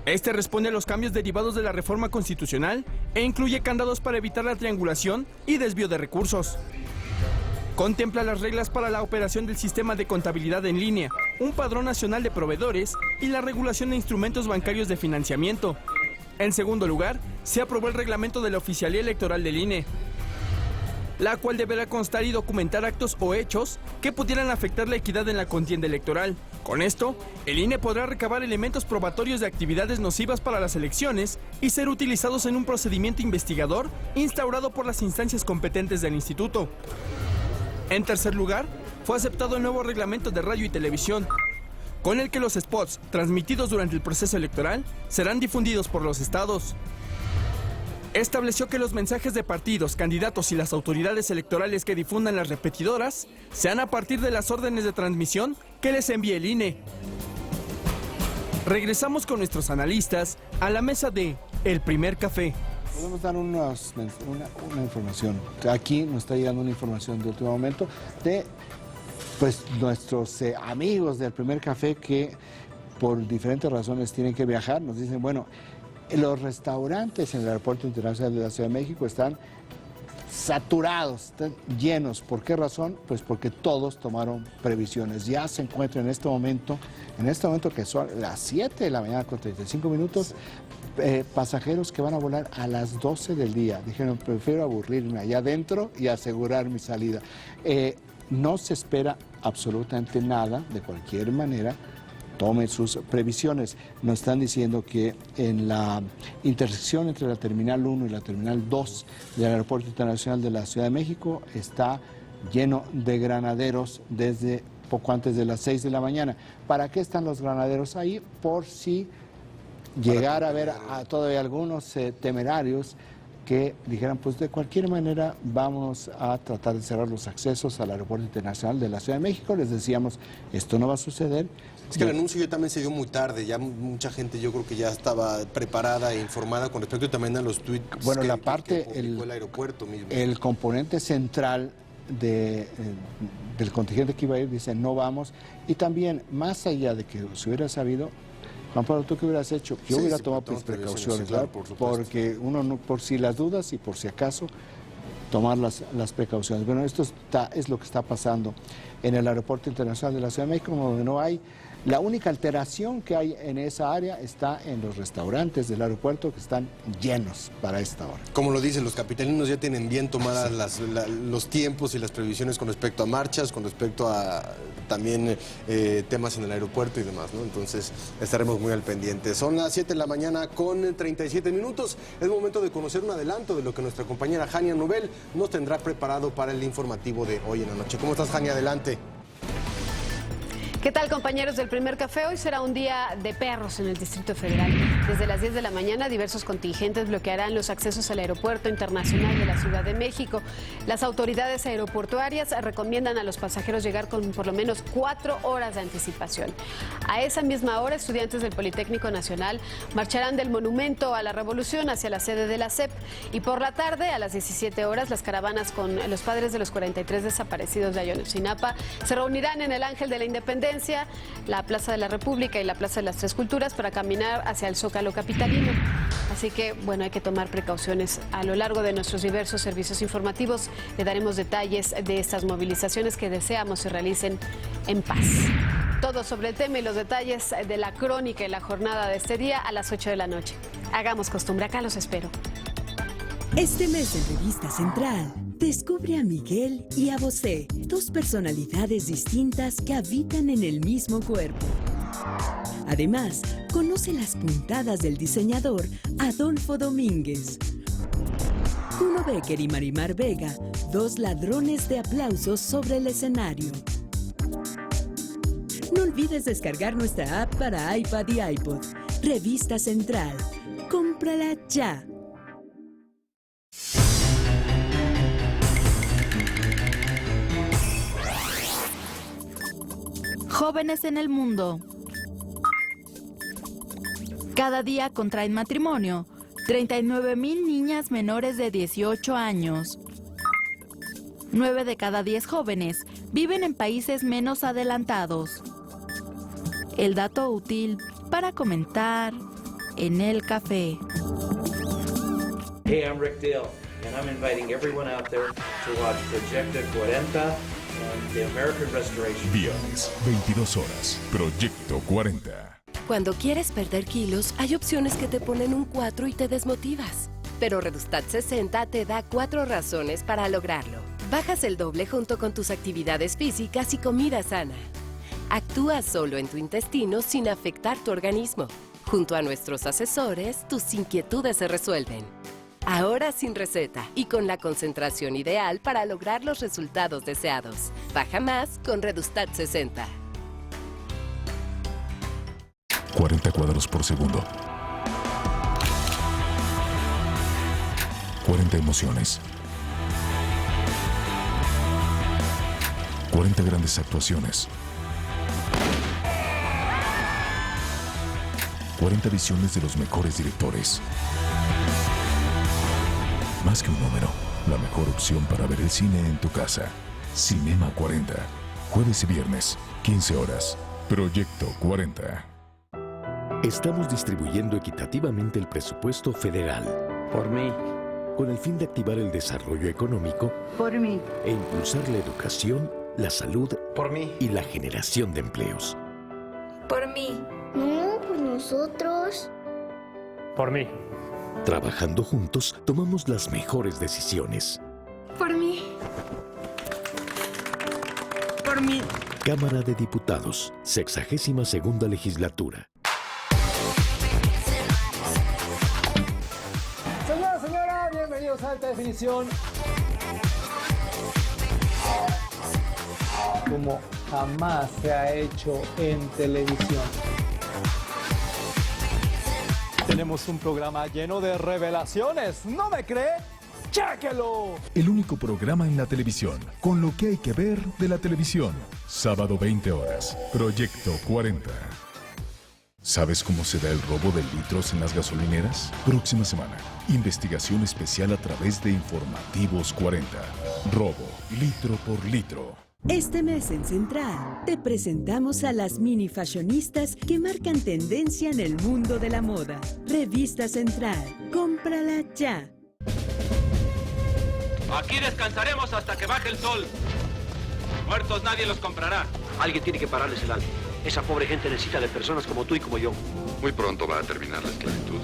Este responde a los cambios derivados de la reforma constitucional e incluye candados para evitar la triangulación y desvío de recursos. Contempla las reglas para la operación del sistema de contabilidad en línea, un padrón nacional de proveedores y la regulación de instrumentos bancarios de financiamiento. En segundo lugar, se aprobó el reglamento de la oficialía electoral del INE, la cual deberá constar y documentar actos o hechos que pudieran afectar la equidad en la contienda electoral. Con esto, el INE podrá recabar elementos probatorios de actividades nocivas para las elecciones y ser utilizados en un procedimiento investigador instaurado por las instancias competentes del instituto. En tercer lugar, fue aceptado el nuevo reglamento de radio y televisión, con el que los spots transmitidos durante el proceso electoral serán difundidos por los estados. Estableció que los mensajes de partidos, candidatos y las autoridades electorales que difundan las repetidoras sean a partir de las órdenes de transmisión que les envíe el INE. Regresamos con nuestros analistas a la mesa de El Primer Café. Podemos dar una información. Aquí nos está llegando una información de último momento de nuestros amigos del Primer Café que por diferentes razones tienen que viajar. Nos dicen, bueno, los restaurantes en el Aeropuerto Internacional de la Ciudad de México están saturados, están llenos. ¿Por qué razón? Pues porque todos tomaron previsiones. Ya se encuentran en este momento que son las 7 de la mañana con 35 minutos, pasajeros que van a volar a las 12 del día. Dijeron, prefiero aburrirme allá adentro y asegurar mi salida. No se espera absolutamente nada, de cualquier manera. Tome sus previsiones. Nos están diciendo que en la intersección entre la Terminal 1 y la Terminal 2 del Aeropuerto Internacional de la Ciudad de México está lleno de granaderos desde poco antes de las 6 de la mañana. ¿Para qué están los granaderos ahí? Por si llegara a haber todavía algunos temerarios que dijeran, pues de cualquier manera vamos a tratar de cerrar los accesos al Aeropuerto Internacional de la Ciudad de México. Les decíamos, esto no va a suceder. Es que el anuncio ya también se dio muy tarde, ya mucha gente yo creo que ya estaba preparada e informada con respecto también a los tweets bueno, que, la parte, que el aeropuerto mismo. El componente central del contingente que iba a ir dice no vamos, y también más allá de que se hubiera sabido, Juan Pablo, ¿tú qué hubieras hecho? Yo hubiera tomado precauciones, claro, porque uno no, por si las dudas y por si acaso tomar las precauciones. Bueno, esto es lo que está pasando en el Aeropuerto Internacional de la Ciudad de México, donde no hay. La única alteración que hay en esa área está en los restaurantes del aeropuerto, que están llenos para esta hora. Como lo dicen, los capitalinos ya tienen bien tomadas los tiempos y las previsiones con respecto a marchas, con respecto a también temas en el aeropuerto y demás, ¿no? Entonces estaremos muy al pendiente. Son las 7 de la mañana con 37 minutos. Es momento de conocer un adelanto de lo que nuestra compañera Jania Nobel nos tendrá preparado para el informativo de hoy en la noche. ¿Cómo estás, Jania? Adelante. ¿Qué tal, compañeros del Primer Café? Hoy será un día de perros en el Distrito Federal. Desde las 10 de la mañana, diversos contingentes bloquearán los accesos al Aeropuerto Internacional de la Ciudad de México. Las autoridades aeroportuarias recomiendan a los pasajeros llegar con por lo menos 4 horas de anticipación. A esa misma hora, estudiantes del Politécnico Nacional marcharán del Monumento a la Revolución hacia la sede de la SEP. Y por la tarde, a las 17 horas, las caravanas con los padres de los 43 desaparecidos de Ayotzinapa se reunirán en el Ángel de la Independencia, la Plaza de la República y la Plaza de las Tres Culturas para caminar hacia el Zócalo capitalino. Así que, bueno, hay que tomar precauciones. A lo largo de nuestros diversos servicios informativos le daremos detalles de estas movilizaciones que deseamos se realicen en paz. Todo sobre el tema y los detalles de la crónica y la jornada de este día a las 8 de la noche. Hagamos costumbre, acá los espero. Este mes en Revista Central, descubre a Miguel y a Bosé, dos personalidades distintas que habitan en el mismo cuerpo. Además, conoce las puntadas del diseñador Adolfo Domínguez. Kuno Becker y Marimar Vega, dos ladrones de aplausos sobre el escenario. No olvides descargar nuestra app para iPad y iPod. Revista Central. ¡Cómprala ya! Jóvenes en el mundo. Cada día contraen matrimonio, 39,000 niñas menores de 18 años. 9 de cada 10 jóvenes viven en países menos adelantados. El dato útil para comentar en el café. Hey, I'm Rick Dale, and I'm inviting everyone out there to watch Proyecto 40 and the American Restoration. Viernes, 22 horas. Proyecto 40. Cuando quieres perder kilos, hay opciones que te ponen un 4 y te desmotivas. Pero Redustat 60 te da 4 razones para lograrlo. Bajas el doble junto con tus actividades físicas y comida sana. Actúa solo en tu intestino sin afectar tu organismo. Junto a nuestros asesores, tus inquietudes se resuelven. Ahora sin receta y con la concentración ideal para lograr los resultados deseados. Baja más con Redustat 60. 40 cuadros por segundo. 40 emociones. 40 grandes actuaciones. 40 visiones de los mejores directores. Más que un número, la mejor opción para ver el cine en tu casa. Cinema 40. Jueves y viernes, 15 horas. Proyecto 40. Estamos distribuyendo equitativamente el presupuesto federal. Por mí. Con el fin de activar el desarrollo económico. Por mí. E impulsar la educación, la salud. Por mí. Y la generación de empleos. Por mí. No, por nosotros. Por mí. Trabajando juntos, tomamos las mejores decisiones. Por mí. Por mí. Cámara de Diputados, 62ª legislatura. Señora, bienvenidos a Alta Definición. Como jamás se ha hecho en televisión. Tenemos un programa lleno de revelaciones. ¿No me cree? ¡Chéquelo! El único programa en la televisión con lo que hay que ver de la televisión. Sábado 20 horas. Proyecto 40. ¿Sabes cómo se da el robo de litros en las gasolineras? Próxima semana. Investigación especial a través de Informativos 40. Robo, litro por litro. Este mes en Central te presentamos a las mini fashionistas que marcan tendencia en el mundo de la moda. Revista Central, cómprala ya. Aquí descansaremos hasta que baje el sol. Muertos nadie los comprará. Alguien tiene que pararles el alma. Esa pobre gente necesita de personas como tú y como yo. Muy pronto va a terminar la esclavitud.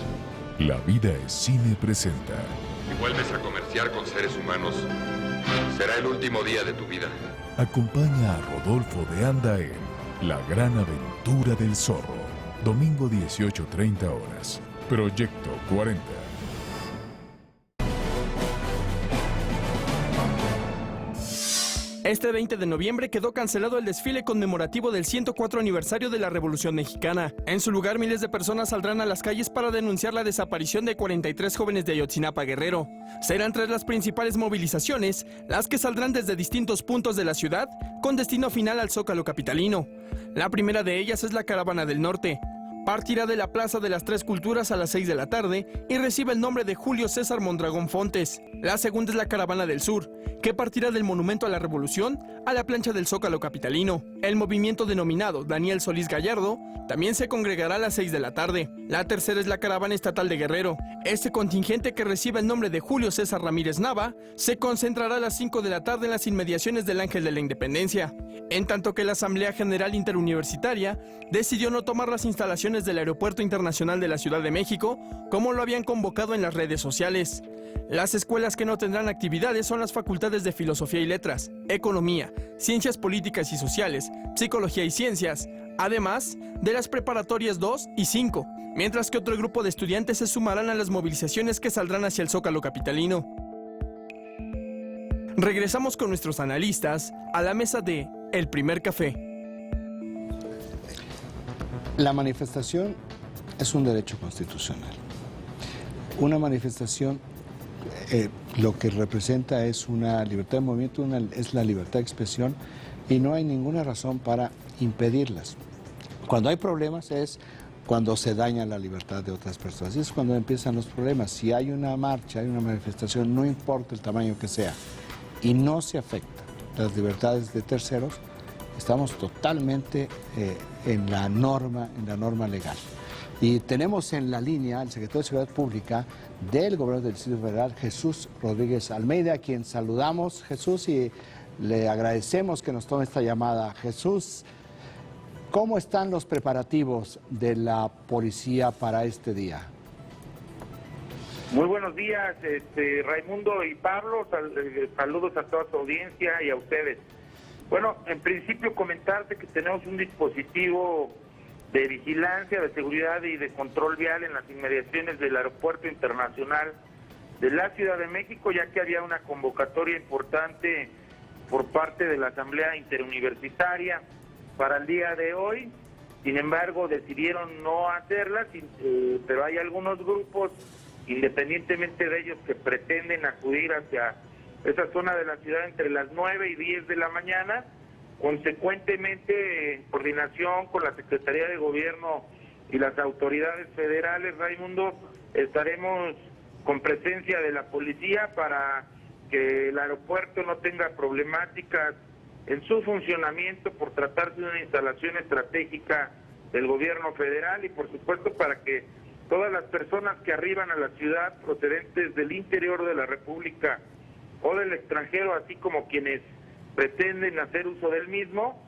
La Vida es Cine presenta. Si vuelves a comerciar con seres humanos, será el último día de tu vida. Acompaña a Rodolfo de Anda en La Gran Aventura del Zorro. Domingo 18:30 horas. Proyecto 40. Este 20 de noviembre quedó cancelado el desfile conmemorativo del 104 aniversario de la Revolución Mexicana. En su lugar, miles de personas saldrán a las calles para denunciar la desaparición de 43 jóvenes de Ayotzinapa, Guerrero. Serán 3 las principales movilizaciones, las que saldrán desde distintos puntos de la ciudad, con destino final al Zócalo capitalino. La primera de ellas es la Caravana del Norte. Partirá de la Plaza de las Tres Culturas a las 6 de la tarde y recibe el nombre de Julio César Mondragón Fontes. La segunda es la Caravana del Sur, que partirá del Monumento a la Revolución a la plancha del Zócalo capitalino. El movimiento denominado Daniel Solís Gallardo también se congregará a las 6 de la tarde. La tercera es la Caravana Estatal de Guerrero. Este contingente, que recibe el nombre de Julio César Ramírez Nava, se concentrará a las 5 de la tarde en las inmediaciones del Ángel de la Independencia, en tanto que la Asamblea General Interuniversitaria decidió no tomar las instalaciones del Aeropuerto Internacional de la Ciudad de México, como lo habían convocado en las redes sociales. Las escuelas que no tendrán actividades son las facultades de Filosofía y Letras, Economía, Ciencias Políticas y Sociales, Psicología y Ciencias, además de las preparatorias 2 y 5, mientras que otro grupo de estudiantes se sumarán a las movilizaciones que saldrán hacia el Zócalo capitalino. Regresamos con nuestros analistas a la mesa de El Primer Café. La manifestación es un derecho constitucional. Una manifestación lo que representa es una libertad de movimiento, es la libertad de expresión, y no hay ninguna razón para impedirlas. Cuando hay problemas es cuando se daña la libertad de otras personas. Y es cuando empiezan los problemas. Si hay una marcha, hay una manifestación, no importa el tamaño que sea, y no se afecta las libertades de terceros, estamos totalmente en la norma legal. Y tenemos en la línea al secretario de Seguridad Pública del Gobierno del Distrito Federal, Jesús Rodríguez Almeida, a quien saludamos, Jesús, y le agradecemos que nos tome esta llamada. Jesús, ¿cómo están los preparativos de la policía para este día? Muy buenos días, Raimundo y Pablo, saludos a toda su audiencia y a ustedes. Bueno, en principio comentarte que tenemos un dispositivo de vigilancia, de seguridad y de control vial en las inmediaciones del Aeropuerto Internacional de la Ciudad de México, ya que había una convocatoria importante por parte de la Asamblea Interuniversitaria para el día de hoy. Sin embargo, decidieron no hacerla, pero hay algunos grupos, independientemente de ellos, que pretenden acudir hacia esa zona de la ciudad entre las 9 y 10 de la mañana. Consecuentemente, en coordinación con la Secretaría de Gobierno y las autoridades federales, Raimundo, estaremos con presencia de la policía para que el aeropuerto no tenga problemáticas en su funcionamiento por tratarse de una instalación estratégica del gobierno federal, y por supuesto para que todas las personas que arriban a la ciudad procedentes del interior de la República o del extranjero, así como quienes pretenden hacer uso del mismo,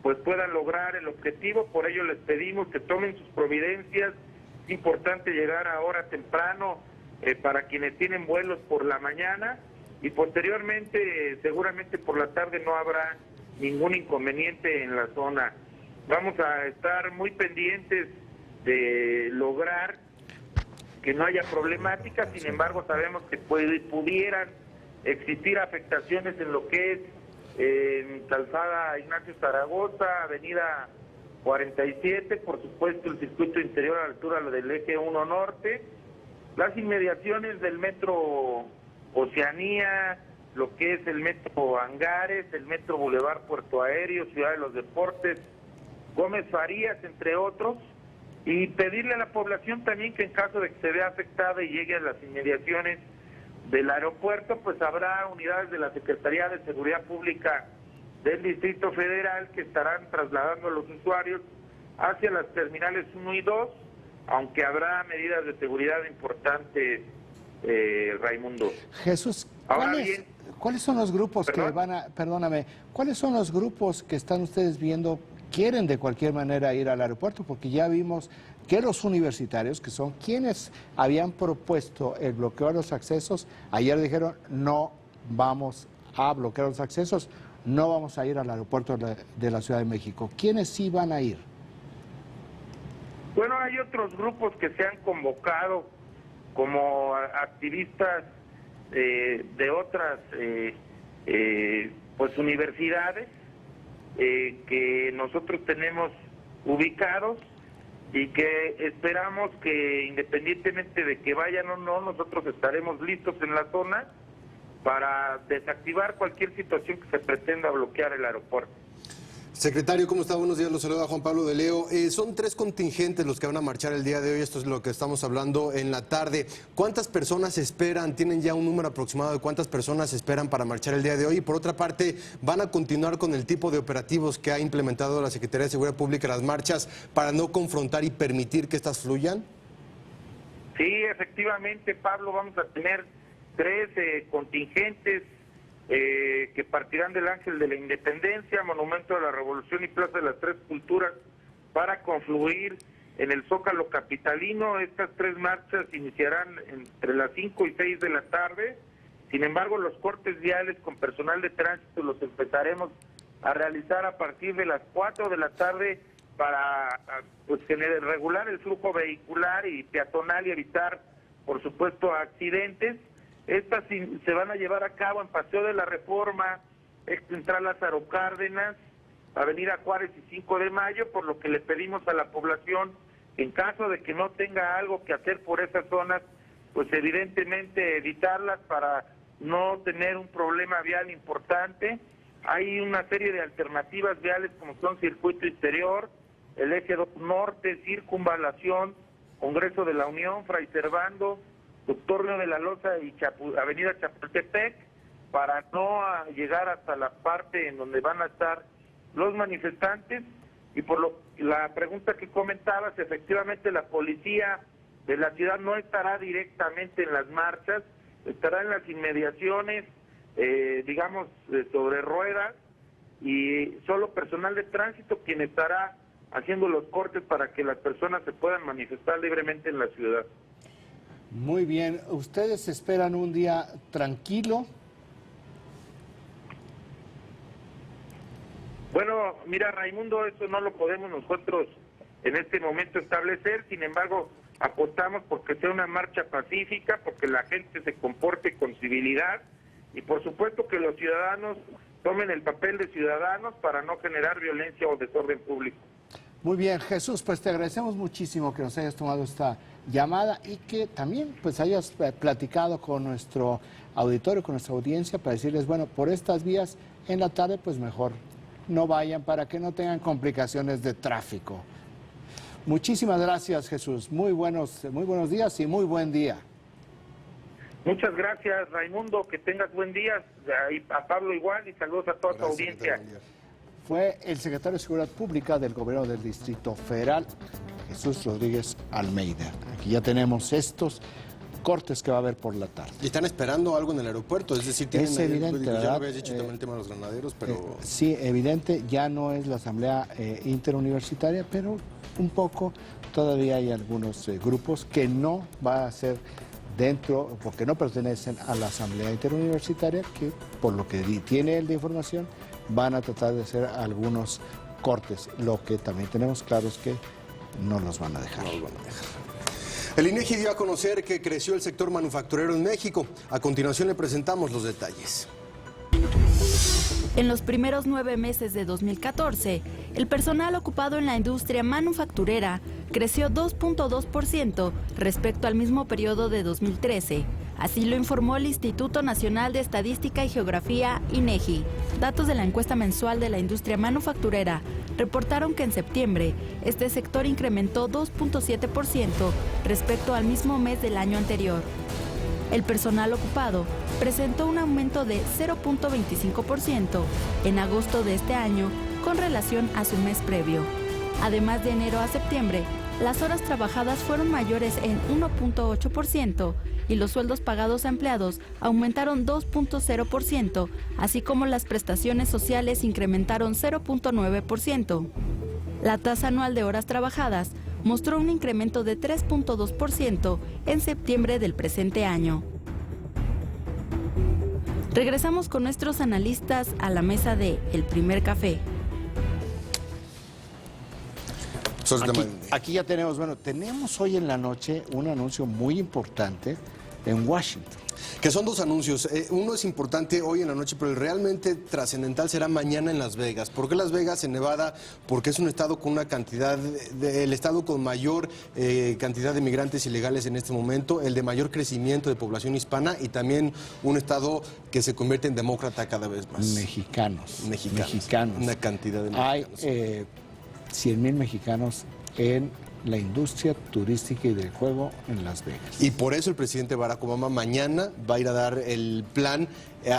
pues puedan lograr el objetivo. Por ello les pedimos que tomen sus providencias. Es importante llegar ahora temprano para quienes tienen vuelos por la mañana, y posteriormente, seguramente por la tarde, no habrá ningún inconveniente en la zona. Vamos a estar muy pendientes de lograr que no haya problemática. Sin embargo, sabemos que pudieran existir afectaciones en lo que es en Calzada Ignacio Zaragoza, Avenida 47, por supuesto el circuito interior a la altura del eje 1 norte, las inmediaciones del metro Oceanía, lo que es el metro Angares, el metro Boulevard Puerto Aéreo, Ciudad de los Deportes, Gómez Farías, entre otros, y pedirle a la población también que en caso de que se vea afectada y llegue a las inmediaciones del aeropuerto, pues habrá unidades de la Secretaría de Seguridad Pública del Distrito Federal que estarán trasladando a los usuarios hacia las terminales 1 y 2, aunque habrá medidas de seguridad importantes, Raimundo. Jesús, ¿cuáles son los grupos que van a, cuáles son los grupos que están ustedes viendo, quieren de cualquier manera ir al aeropuerto? Porque ya vimos que los universitarios, que son quienes habían propuesto el bloqueo de los accesos, ayer dijeron no vamos a bloquear los accesos, no vamos a ir al aeropuerto de la Ciudad de México. ¿Quiénes sí van a ir? Bueno, hay otros grupos que se han convocado como activistas de otras pues universidades que nosotros tenemos ubicados, y que esperamos que, independientemente de que vayan o no, nosotros estaremos listos en la zona para desactivar cualquier situación que se pretenda bloquear el aeropuerto. Secretario, ¿cómo está? Buenos días, los saluda Juan Pablo de Leo. Son 3 contingentes los que van a marchar el día de hoy, esto es lo que estamos hablando en la tarde. ¿Cuántas personas esperan? ¿Tienen ya un número aproximado de cuántas personas esperan para marchar el día de hoy? Y por otra parte, ¿van a continuar con el tipo de operativos que ha implementado la Secretaría de Seguridad Pública en las marchas para no confrontar y permitir que estas fluyan? Sí, efectivamente, Pablo, vamos a tener 3 contingentes que partirán del Ángel de la Independencia, Monumento de la Revolución y Plaza de las Tres Culturas para confluir en el Zócalo capitalino. Estas 3 marchas iniciarán entre las 5 y 6 de la tarde. Sin embargo, los cortes viales con personal de tránsito los empezaremos a realizar a partir de las 4 de la tarde para pues regular el flujo vehicular y peatonal y evitar, por supuesto, accidentes. Estas se van a llevar a cabo en Paseo de la Reforma, Ex Central Lázaro Cárdenas, Avenida Juárez y 5 de Mayo, por lo que le pedimos a la población, en caso de que no tenga algo que hacer por esas zonas, pues evidentemente evitarlas para no tener un problema vial importante. Hay una serie de alternativas viales como son circuito interior, el eje 2 norte, circunvalación, Congreso de la Unión, Fray Servando, Doctor León de la Loza y Avenida Chapultepec, para no llegar hasta la parte en donde van a estar los manifestantes. Y la pregunta que comentabas, efectivamente la policía de la ciudad no estará directamente en las marchas, estará en las inmediaciones, digamos, sobre ruedas, y solo personal de tránsito quien estará haciendo los cortes para que las personas se puedan manifestar libremente en la ciudad. Muy bien, ¿ustedes esperan un día tranquilo? Bueno, mira, Raimundo, eso no lo podemos nosotros en este momento establecer, sin embargo, apostamos porque sea una marcha pacífica, porque la gente se comporte con civilidad y por supuesto que los ciudadanos tomen el papel de ciudadanos para no generar violencia o desorden público. Muy bien, Jesús, pues te agradecemos muchísimo que nos hayas tomado esta llamada y que también pues hayas platicado con nuestro auditorio, con nuestra audiencia, para decirles, bueno, por estas vías en la tarde pues mejor no vayan para que no tengan complicaciones de tráfico. Muchísimas gracias, Jesús. Muy buenos días y muy buen día. Muchas gracias, Raimundo. Que tengas buen día. Y a Pablo igual y saludos a toda tu audiencia. Fue el secretario de Seguridad Pública del Gobierno del Distrito Federal, Jesús Rodríguez Almeida. Aquí ya tenemos estos cortes que va a haber por la tarde. ¿Y están esperando algo en el aeropuerto? Es decir, tienen... Es evidente, ¿verdad? Ya lo habías dicho también el tema de los granaderos, pero... sí, evidente, ya no es la asamblea interuniversitaria, pero un poco todavía hay algunos grupos que no va a ser dentro, porque no pertenecen a la asamblea interuniversitaria, que por lo que tiene él de información, van a tratar de hacer algunos cortes. Lo que también tenemos claro es que no los van a dejar. No los van a dejar. El INEGI dio a conocer que creció el sector manufacturero en México. A continuación le presentamos los detalles. En los primeros 9 meses de 2014, el personal ocupado en la industria manufacturera creció 2.2% respecto al mismo periodo de 2013. Así lo informó el Instituto Nacional de Estadística y Geografía, INEGI. Datos de la encuesta mensual de la industria manufacturera reportaron que en septiembre este sector incrementó 2.7% respecto al mismo mes del año anterior. El personal ocupado presentó un aumento de 0.25% en agosto de este año con relación a su mes previo. Además, de enero a septiembre, las horas trabajadas fueron mayores en 1.8% y los sueldos pagados a empleados aumentaron 2.0%, así como las prestaciones sociales incrementaron 0.9%. La tasa anual de horas trabajadas mostró un incremento de 3.2% en septiembre del presente año. Regresamos con nuestros analistas a la mesa de El Primer Café. Aquí ya tenemos, tenemos hoy en la noche un anuncio muy importante en Washington. Que son dos anuncios. Uno es importante hoy en la noche, pero el realmente trascendental será mañana en Las Vegas. ¿Por qué Las Vegas, en Nevada? Porque es un estado con una cantidad, el estado con mayor cantidad de migrantes ilegales en este momento, el de mayor crecimiento de población hispana y también un estado que se convierte en demócrata cada vez más. Mexicanos. Una cantidad de mexicanos. Hay 100,000 mexicanos en la industria turística y del juego en Las Vegas. Y por eso el presidente Barack Obama mañana va a ir a dar el plan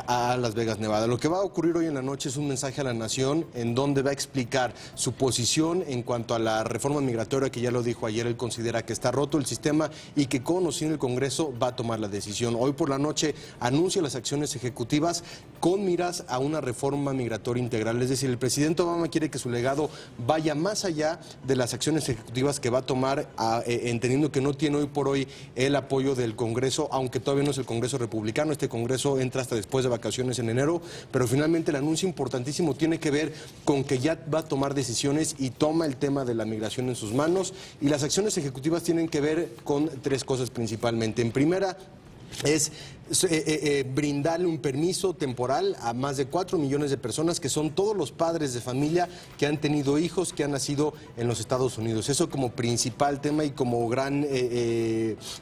a Las Vegas, Nevada. Lo que va a ocurrir hoy en la noche es un mensaje a la nación en donde va a explicar su posición en cuanto a la reforma migratoria, que ya lo dijo ayer, él considera que está roto el sistema y que con o sin el Congreso va a tomar la decisión. Hoy por la noche anuncia las acciones ejecutivas con miras a una reforma migratoria integral. Es decir, el presidente Obama quiere que su legado vaya más allá de las acciones ejecutivas que va a tomar, entendiendo que no tiene hoy por hoy el apoyo del Congreso, aunque todavía no es el Congreso republicano. Este Congreso entra hasta después de vacaciones en enero, pero finalmente el anuncio importantísimo tiene que ver con que ya va a tomar decisiones y toma el tema de la migración en sus manos, y las acciones ejecutivas tienen que ver con tres cosas principalmente. En primera, es brindarle un permiso temporal a más de 4 millones de personas, que son todos los padres de familia que han tenido hijos que han nacido en los Estados Unidos. Eso como principal tema y como gran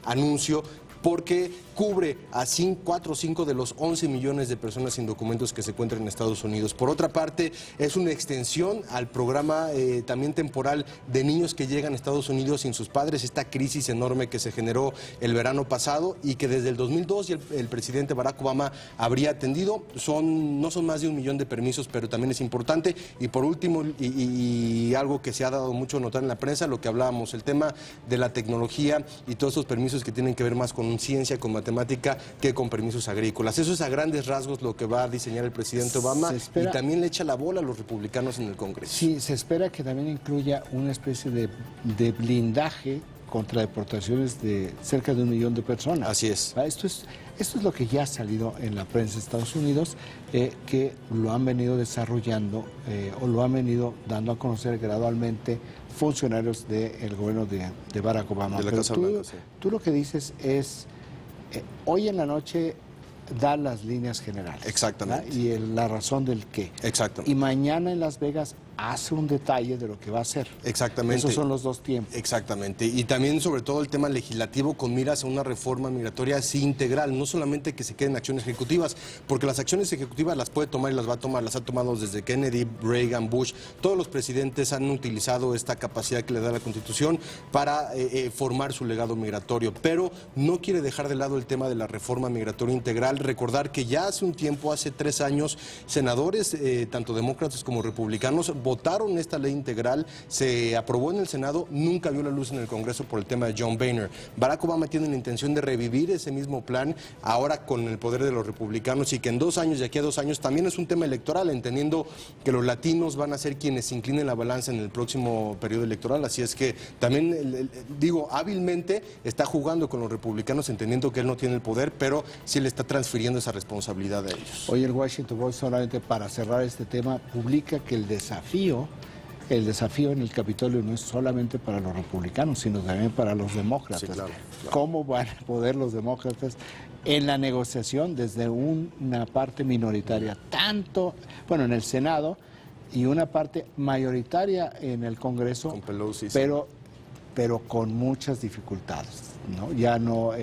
anuncio porque cubre a 4 o 5 de los 11 millones de personas sin documentos que se encuentran en Estados Unidos. Por otra parte, es una extensión al programa también temporal de niños que llegan a Estados Unidos sin sus padres, esta crisis enorme que se generó el verano pasado y que desde el 2002 el presidente Barack Obama habría atendido. No son más de 1 millón de permisos, pero también es importante. Y por último, y algo que se ha dado mucho a notar en la prensa, lo que hablábamos, el tema de la tecnología y todos esos permisos que tienen que ver más con ciencia, con matemática, que con permisos agrícolas. Eso es a grandes rasgos lo que va a diseñar el presidente Obama, y también le echa la bola a los republicanos en el Congreso. Sí, se espera que también incluya una especie de blindaje contra deportaciones de cerca de 1 millón de personas. Así es. Esto es lo que ya ha salido en la prensa de Estados Unidos, que lo han venido desarrollando o lo han venido dando a conocer gradualmente funcionarios del gobierno de Barack Obama. De la Casa Blanca, sí. Tú lo que dices es, hoy en la noche da las líneas generales. Exactamente. ¿verdad? Y la razón del qué. Exactamente. Y mañana en Las Vegas hace un detalle de lo que va a hacer. Exactamente. Esos son los 2 tiempos. Exactamente. Y también, sobre todo, el tema legislativo con miras a una reforma migratoria así integral, no solamente que se queden acciones ejecutivas, porque las acciones ejecutivas las puede tomar y las va a tomar, las ha tomado desde Kennedy, Reagan, Bush. Todos los presidentes han utilizado esta capacidad que le da la Constitución para formar su legado migratorio, pero no quiere dejar de lado el tema de la reforma migratoria integral. Recordar que ya hace un tiempo, hace 3 años, senadores, tanto demócratas como republicanos, votaron esta ley integral, se aprobó en el Senado, nunca vio la luz en el Congreso por el tema de John Boehner. Barack Obama tiene la intención de revivir ese mismo plan, ahora con el poder de los republicanos, y que en 2 años, de aquí a 2 años, también es un tema electoral, entendiendo que los latinos van a ser quienes inclinen la balanza en el próximo periodo electoral. Así es que también, hábilmente está jugando con los republicanos, entendiendo que él no tiene el poder, pero sí le está transfiriendo esa responsabilidad a ellos. Hoy el Washington Post, solamente para cerrar este tema, publica que el desafío en el Capitolio no es solamente para los republicanos, sino también para los demócratas. Sí, claro. ¿Cómo van a poder los demócratas en la negociación desde una parte minoritaria, en el Senado, y una parte mayoritaria en el Congreso, con Pelosi, pero con muchas dificultades, ¿no? Ya no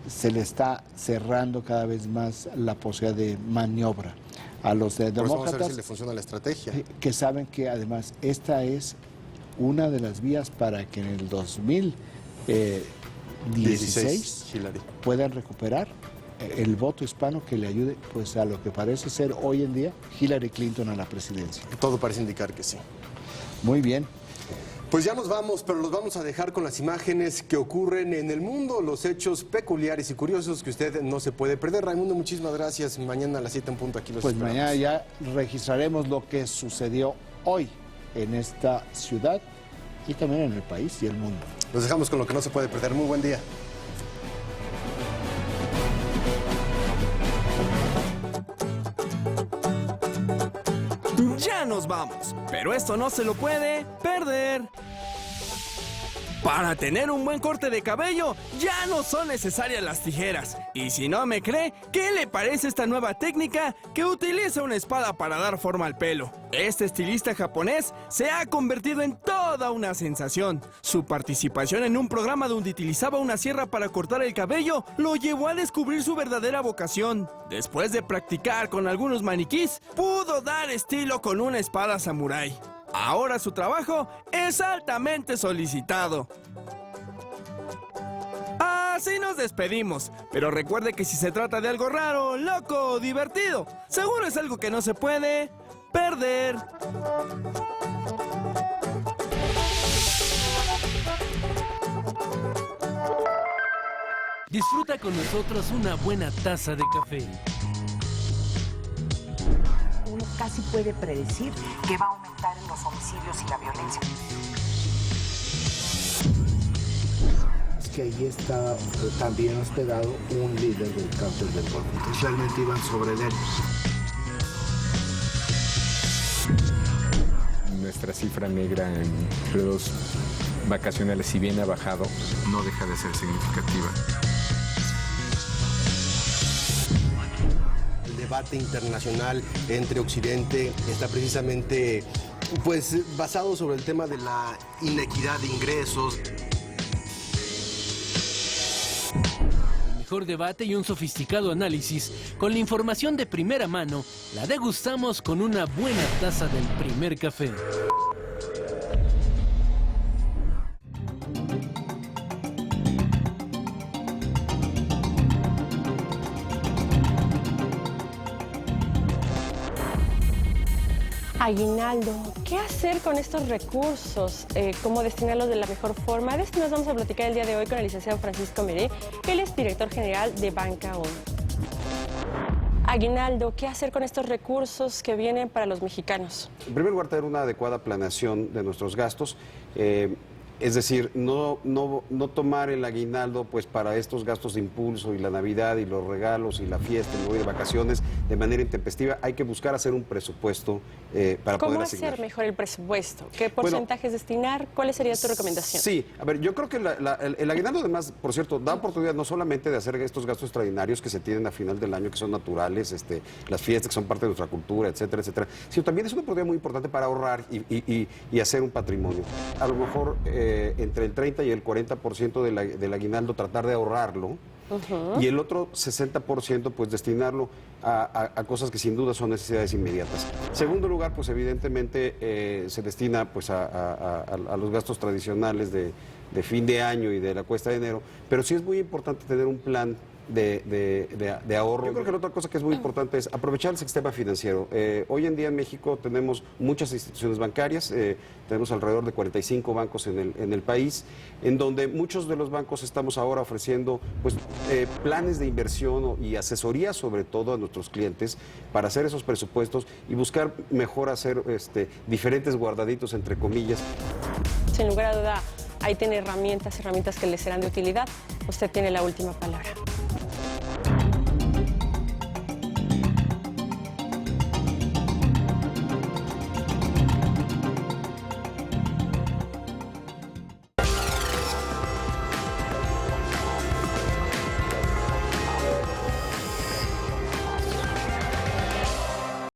se le está cerrando cada vez más la posibilidad de maniobra a los demócratas. Vamos a ver si le funciona la estrategia. Que saben que además esta es una de las vías para que en el 2016 puedan recuperar el voto hispano que le ayude pues a lo que parece ser hoy en día Hillary Clinton a la presidencia. Todo parece indicar que sí. Muy bien. Pues ya nos vamos, pero los vamos a dejar con las imágenes que ocurren en el mundo, los hechos peculiares y curiosos que usted no se puede perder. Raimundo, muchísimas gracias. Mañana a las 7 en punto aquí los esperamos. Mañana ya registraremos lo que sucedió hoy en esta ciudad y también en el país y el mundo. Los dejamos con lo que no se puede perder. Muy buen día. Ya nos vamos, pero esto no se lo puede perder. Para tener un buen corte de cabello, ya no son necesarias las tijeras. Y si no me cree, ¿qué le parece esta nueva técnica que utiliza una espada para dar forma al pelo? Este estilista japonés se ha convertido en toda una sensación. Su participación en un programa donde utilizaba una sierra para cortar el cabello lo llevó a descubrir su verdadera vocación. Después de practicar con algunos maniquís, pudo dar estilo con una espada samurái. Ahora su trabajo es altamente solicitado. Así nos despedimos, pero recuerde que si se trata de algo raro, loco o divertido, seguro es algo que no se puede perder. Disfruta con nosotros una buena taza de café. Uno casi puede predecir que va a aumentar en los homicidios y la violencia. Es que allí está también hospedado un líder del cártel del Golfo. Entonces realmente iban sobre él. Nuestra cifra negra en periodos vacacionales, si bien ha bajado, no deja de ser significativa. El debate internacional entre Occidente está precisamente basado sobre el tema de la inequidad de ingresos. mejor debate y un sofisticado análisis, con la información de primera mano, la degustamos con una buena taza del primer café. Aguinaldo, ¿qué hacer con estos recursos? ¿Cómo destinarlos de la mejor forma? De esto nos vamos a platicar el día de hoy con el licenciado Francisco Meré, él es director general de Banca 1. Aguinaldo, ¿qué hacer con estos recursos que vienen para los mexicanos? En primer lugar, tener una adecuada planeación de nuestros gastos. Es decir, no tomar el aguinaldo pues para estos gastos de impulso y la Navidad y los regalos y la fiesta y de vacaciones de manera intempestiva. Hay que buscar hacer un presupuesto para poder asignar. ¿Cómo hacer mejor el presupuesto? ¿Qué porcentajes destinar? ¿Cuál sería tu recomendación? Sí, a ver, yo creo que el aguinaldo además, por cierto, da oportunidad no solamente de hacer estos gastos extraordinarios que se tienen a final del año, que son naturales, las fiestas que son parte de nuestra cultura, etcétera, etcétera, sino también es una oportunidad muy importante para ahorrar y hacer un patrimonio. A lo mejor entre el 30 y el 40% del aguinaldo tratar de ahorrarlo, y el otro 60% pues destinarlo a cosas que sin duda son necesidades inmediatas. Segundo lugar, pues evidentemente se destina pues a los gastos tradicionales de fin de año y de la cuesta de enero, pero sí es muy importante tener un plan de ahorro. Yo creo que la otra cosa que es muy importante es aprovechar el sistema financiero. Hoy en día en México tenemos muchas instituciones bancarias, tenemos alrededor de 45 bancos en el país, en donde muchos de los bancos estamos ahora ofreciendo pues, planes de inversión y asesoría sobre todo a nuestros clientes para hacer esos presupuestos y buscar mejor hacer diferentes guardaditos entre comillas. Sin lugar a duda, ahí tiene herramientas que le serán de utilidad. Usted tiene la última palabra.